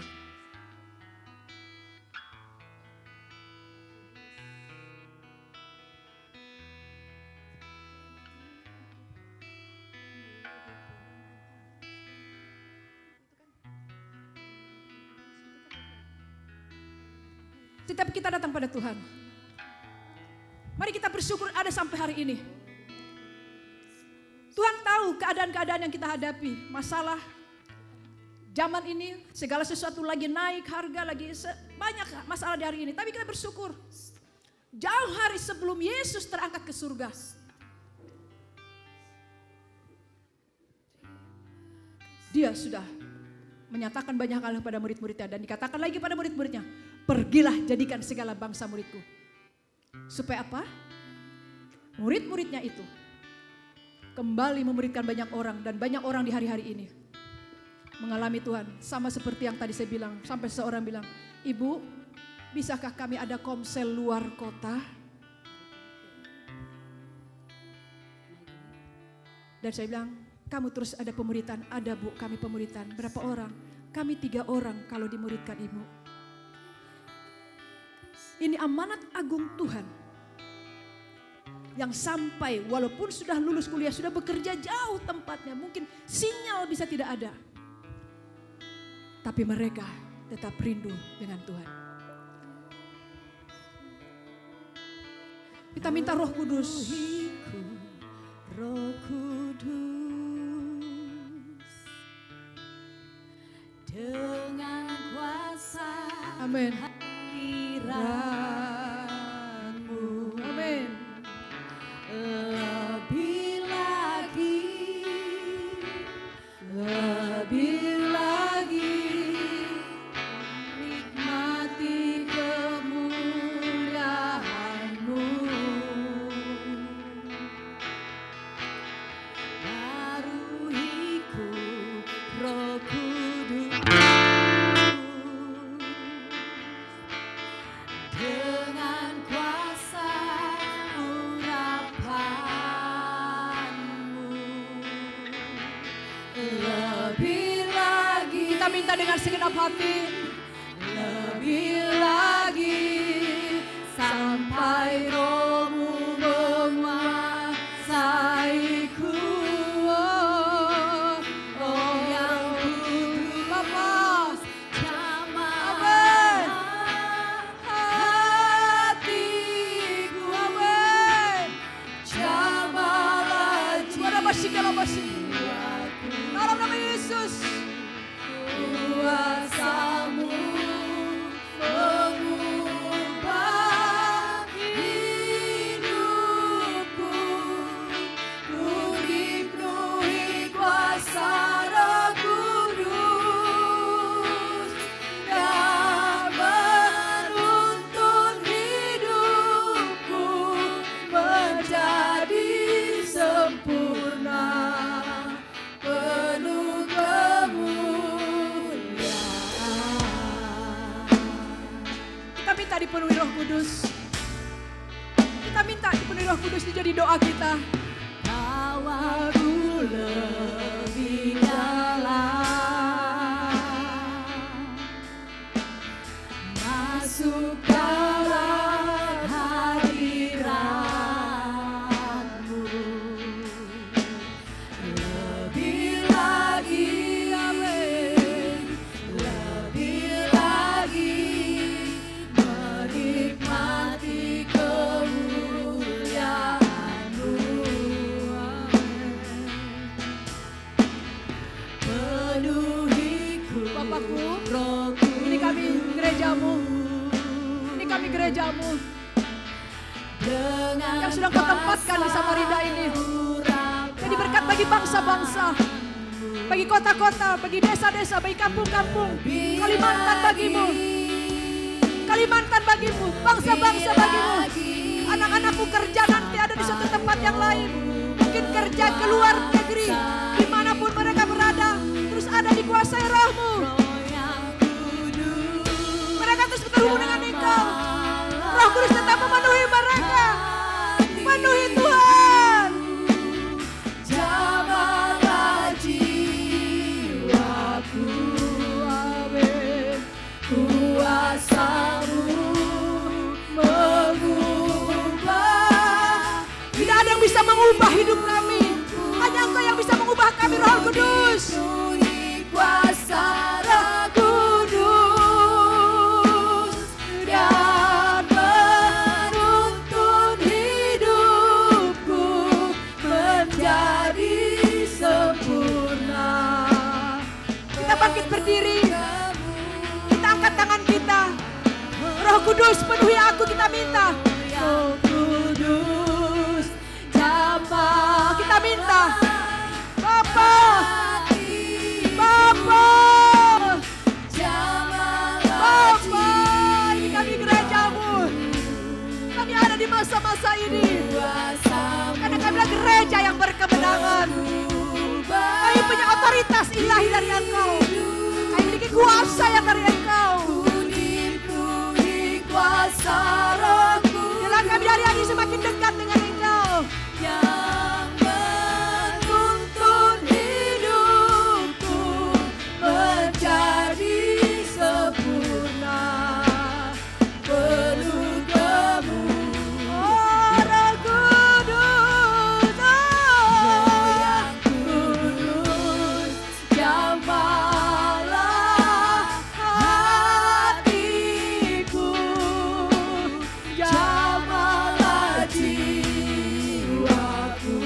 Tapi kita datang pada Tuhan. Mari kita bersyukur ada sampai hari ini. Tuhan tahu keadaan-keadaan yang kita hadapi. Masalah zaman ini segala sesuatu lagi naik harga, lagi banyak masalah di hari ini. Tapi kita bersyukur. Jauh hari sebelum Yesus terangkat ke surga. Dia sudah menyatakan banyak hal kepada murid-muridnya. Dan dikatakan lagi pada murid-muridnya. Pergilah jadikan segala bangsa muridku. Supaya apa? Murid-muridnya itu kembali memuridkan banyak orang. Dan banyak orang di hari-hari ini mengalami Tuhan. Sama seperti yang tadi saya bilang, sampai seorang bilang, Ibu, bisakah kami ada komsel luar kota? Dan saya bilang, kamu terus ada pemuritan? Ada Bu, kami pemuritan. Berapa orang? Kami 3 orang kalau dimuridkan Ibu. Ini amanat agung Tuhan. Yang sampai walaupun sudah lulus kuliah, sudah bekerja jauh tempatnya, mungkin sinyal bisa tidak ada. Tapi mereka tetap rindu dengan Tuhan. Kita minta Roh Kudus. Roh Kudus, dengan kuasa Amin. hadiratmu. Amin. Lebih lagi nikmati kemuliaan-Mu. Baruiku Roh Kudus, dengan kuasa urapan-Mu. Lebih lagi, Kita minta dengan segenap hati. lebih lagi, sampai Roh-Mu menguasaiku. Oh yang kudus, Bapa, jamah hatiku. Jamahlah dalam nama Yesus. kuasa-Mu mengubah hidupku. Ku dipenuhi kuasa Roh Kudus dan menuntun hidupku menjadi sempurna, penuh kemuliaan. Kita minta dipenuhi Roh Kudus. Kita minta dipenuhi Roh Kudus, ini jadi doa kita. Bawaku lebih dalam, masuk dalam hadirat-Mu. Lebih lagi, lebih lagi menikmati kemuliaan-Mu. Penuhiku Bapakku, Roh ini kami gereja-Mu. Ini kami gereja-Mu dengan yang sudah Kau tempatkan di Samarinda ini. Jadi berkat bagi bangsa-bangsa, bagi kota-kota, bagi desa-desa, bagi kampung-kampung. Kalimantan bagimu, Kalimantan bagimu, bangsa-bangsa bagimu. Anak-anakku kerja nanti ada di suatu tempat yang lain, mungkin kerja ke luar negeri, dimanapun mereka berada, terus ada dikuasai Roh-Mu. Mereka terus berhubung dengan Engkau. Roh Kudus tetap memenuhi mereka. Penuhi Tuhan. Jamahlah jiwaku, Amin. kuasa-Mu mengubah. Tidak ada yang bisa mengubah hidup kami. Hanya Engkau yang bisa mengubah kami, Roh Kudus. Penuhi kuasa Roh Kudus dan menuntun hidupku menjadi sempurna. Kita bangkit berdiri. Kita angkat tangan kita. Roh Kudus penuhi aku, kita minta. Roh Kudus, jamah Kita minta. Bapa, hati, Bapa, jamahlah Bapa. Ini kami gereja-Mu. Kami ada di masa-masa ini. kuasa-Mu Karena kami adalah gereja yang berkemenangan. Kami punya otoritas otoritas ilahi dari Engkau. Kami miliki kuasa yang dari Engkau. Kuasa Rohku Biarlah kami hari ini semakin dekat dengan Engkau. yang menuntun hidupku menjadi sempurna penuh Kamu. Oh Roh Kudus, Roh yang kudus, jamalah hatiku, jamalah jiwaku.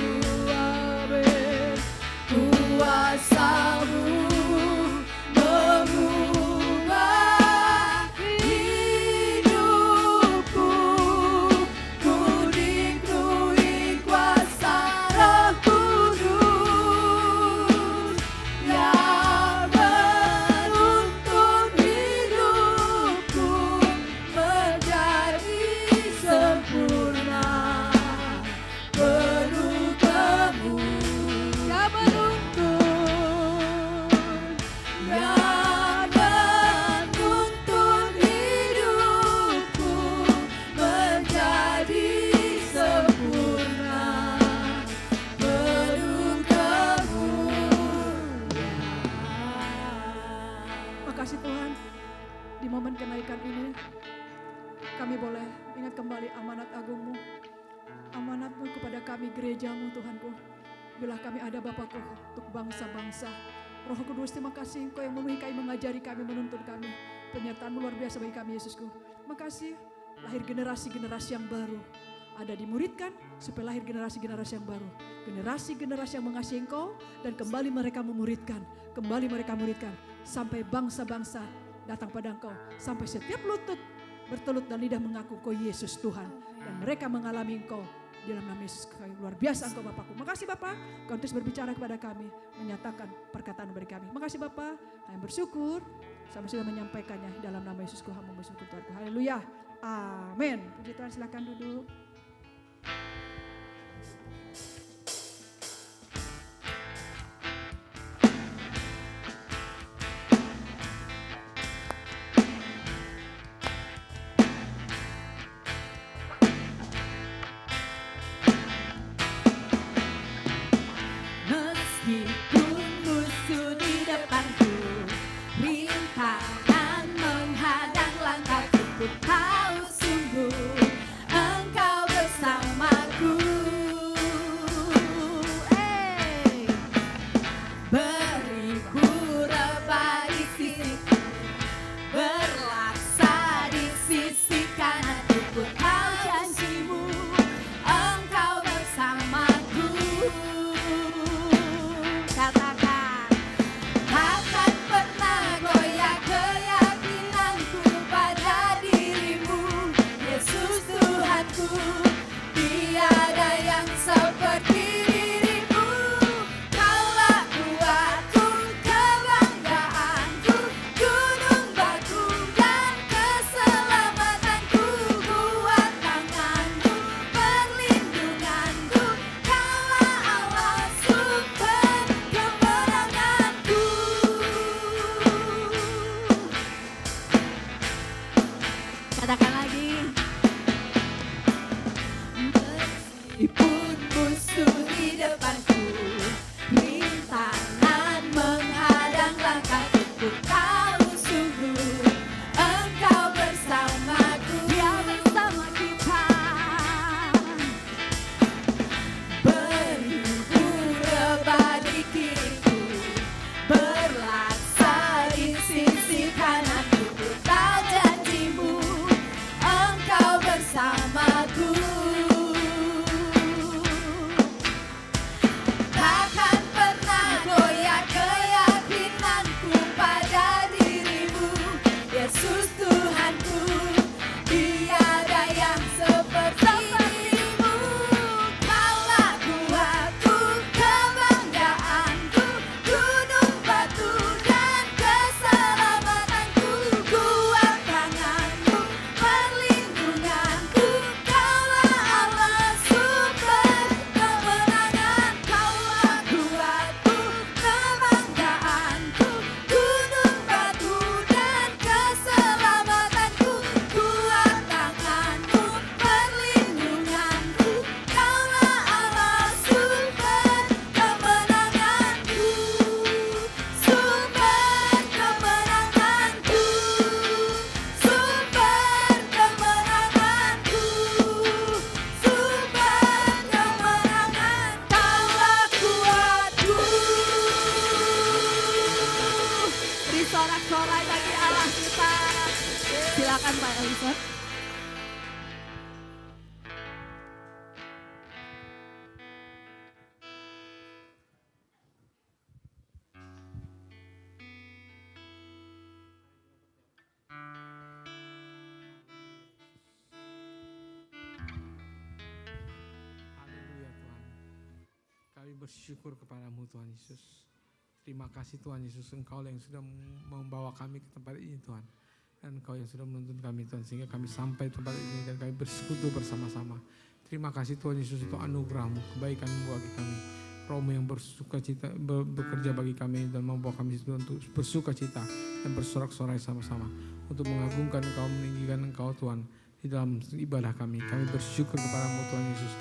Amin. Kuasa-Mu mengubah hidupku, ku dipenuhi kuasa Roh Kudus yang menuntun hidupku menjadi sempurna penuh Kamu. Yang menuntun, Yang menuntun hidupku menjadi sempurna penuh Kamu. makasih Tuhan. Di momen kenaikan ini kami boleh ingat kembali amanat agungmu, amanatmu kepada kami gerejamu Tuhanku. Bila kami ada Bapakku untuk bangsa-bangsa. Roh Kudus, terima kasih Engkau yang memenuhi kami, mengajari kami, menuntun kami. Penyertaan-Mu luar biasa bagi kami Yesusku. Makasih lahir generasi-generasi yang baru. Ada dimuridkan supaya lahir generasi-generasi yang baru. Generasi-generasi yang mengasihi Engkau dan kembali mereka memuridkan. Kembali mereka muridkan. Sampai bangsa-bangsa datang pada Engkau. Sampai setiap lutut bertelut dan lidah mengaku Engkau Yesus Tuhan. Dan mereka mengalami Engkau. Di dalam nama Yesus, luar biasa Engkau Bapakku. Makasih Bapak, Kau terus berbicara kepada kami, menyatakan perkataan bagi kami. Makasih Bapak, kami bersyukur, sama sudah menyampaikannya di dalam nama Yesus, Tuhan bersyukur Tuhanku. Haleluya, amin. Puji Tuhan, silakan duduk. Meskipun musuh di depanku, rintangan menghadang langkahku, ku tahu sungguh Engkau sorak-sorai bagi Allah kita. Silakan Pak Elison. Haleluya Tuhan. Kami bersyukur kepadamu Tuhan Yesus. Terima kasih Tuhan Yesus, Engkau yang sudah membawa kami ke tempat ini Tuhan. Dan Engkau yang sudah menuntun kami Tuhan, sehingga kami sampai tempat ini dan kami bersekutu bersama-sama. Terima kasih Tuhan Yesus untuk anugerah-Mu, kebaikan-Mu bagi kami. Roh-Mu yang bersukacita, bekerja bagi kami dan membawa kami untuk bersukacita dan bersorak-sorai sama-sama. Untuk mengagungkan Engkau, meninggikan Engkau Tuhan di dalam ibadah kami. Kami bersyukur kepadamu Tuhan Yesus.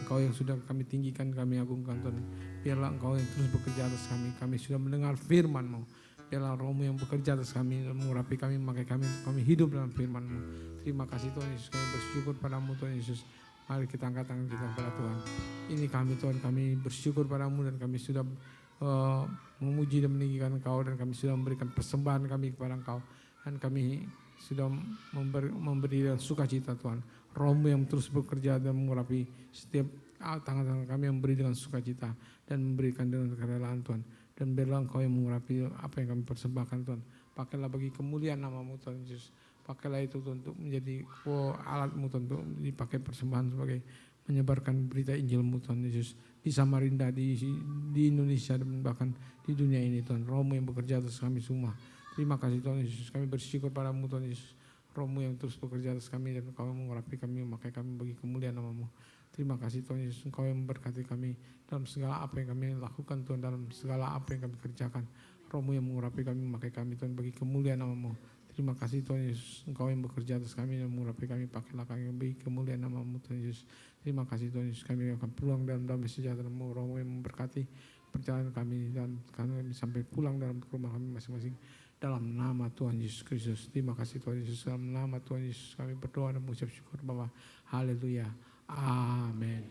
Engkau yang sudah kami tinggikan, kami agungkan Tuhan. Biarlah Engkau yang terus bekerja atas kami. Kami sudah mendengar firman-Mu. Biarlah Roh-Mu yang bekerja atas kami dan mengurapi kami, memakai kami untuk kami hidup dalam firman-Mu. Terima kasih Tuhan Yesus. Kami bersyukur padamu Tuhan Yesus. Mari kita angkat tangan kita kepada Tuhan. Ini kami Tuhan, kami bersyukur padamu dan kami sudah memuji dan meninggikan Engkau dan kami sudah memberikan persembahan kami kepada Engkau. Dan kami sudah memberi dan sukacita Tuhan. Roh-Mu yang terus bekerja dan mengurapi setiap tangan-tangan kami yang memberi dengan sukacita dan memberikan dengan kerelaan Tuhan. Dan biarlah Engkau yang mengurapi apa yang kami persembahkan Tuhan. Pakailah bagi kemuliaan nama-Mu Tuhan Yesus. Pakailah itu Tuhan untuk menjadi alat-Mu Tuhan untuk dipakai persembahan sebagai menyebarkan berita Injil-Mu Tuhan Yesus. Di Samarinda, di Indonesia dan bahkan di dunia ini Tuhan. Roh-Mu yang bekerja atas kami semua. Terima kasih Tuhan Yesus. Kami bersyukur padamu Tuhan Yesus. Roh-Mu yang terus bekerja atas kami dan Engkau yang mengurapi kami, memakai kami bagi kemuliaan nama-Mu. Terima kasih Tuhan Yesus, Engkau yang memberkati kami dalam segala apa yang kami lakukan Tuhan, dalam segala apa yang kami kerjakan. Roh-Mu yang mengurapi kami, memakai kami Tuhan bagi kemuliaan nama-Mu. Terima kasih Tuhan Yesus, Engkau yang bekerja atas kami dan mengurapi kami, pakailah kami bagi kemuliaan nama-Mu Tuhan Yesus. Terima kasih Tuhan Yesus, kami akan pulang dalam damai sejahtera-Mu. Roh-Mu yang memberkati perjalanan kami dan kami sampai pulang dalam rumah kami masing-masing. Dalam nama Tuhan Yesus Kristus. Terima kasih Tuhan Yesus. Dalam nama Tuhan Yesus kami berdoa dan mengucap syukur Bapa. Haleluya. Amin.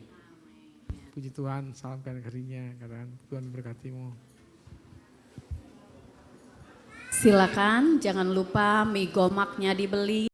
Puji Tuhan, salam kanan kirinya. Tuhan berkatimu. Silakan, jangan lupa mie gomaknya dibeli.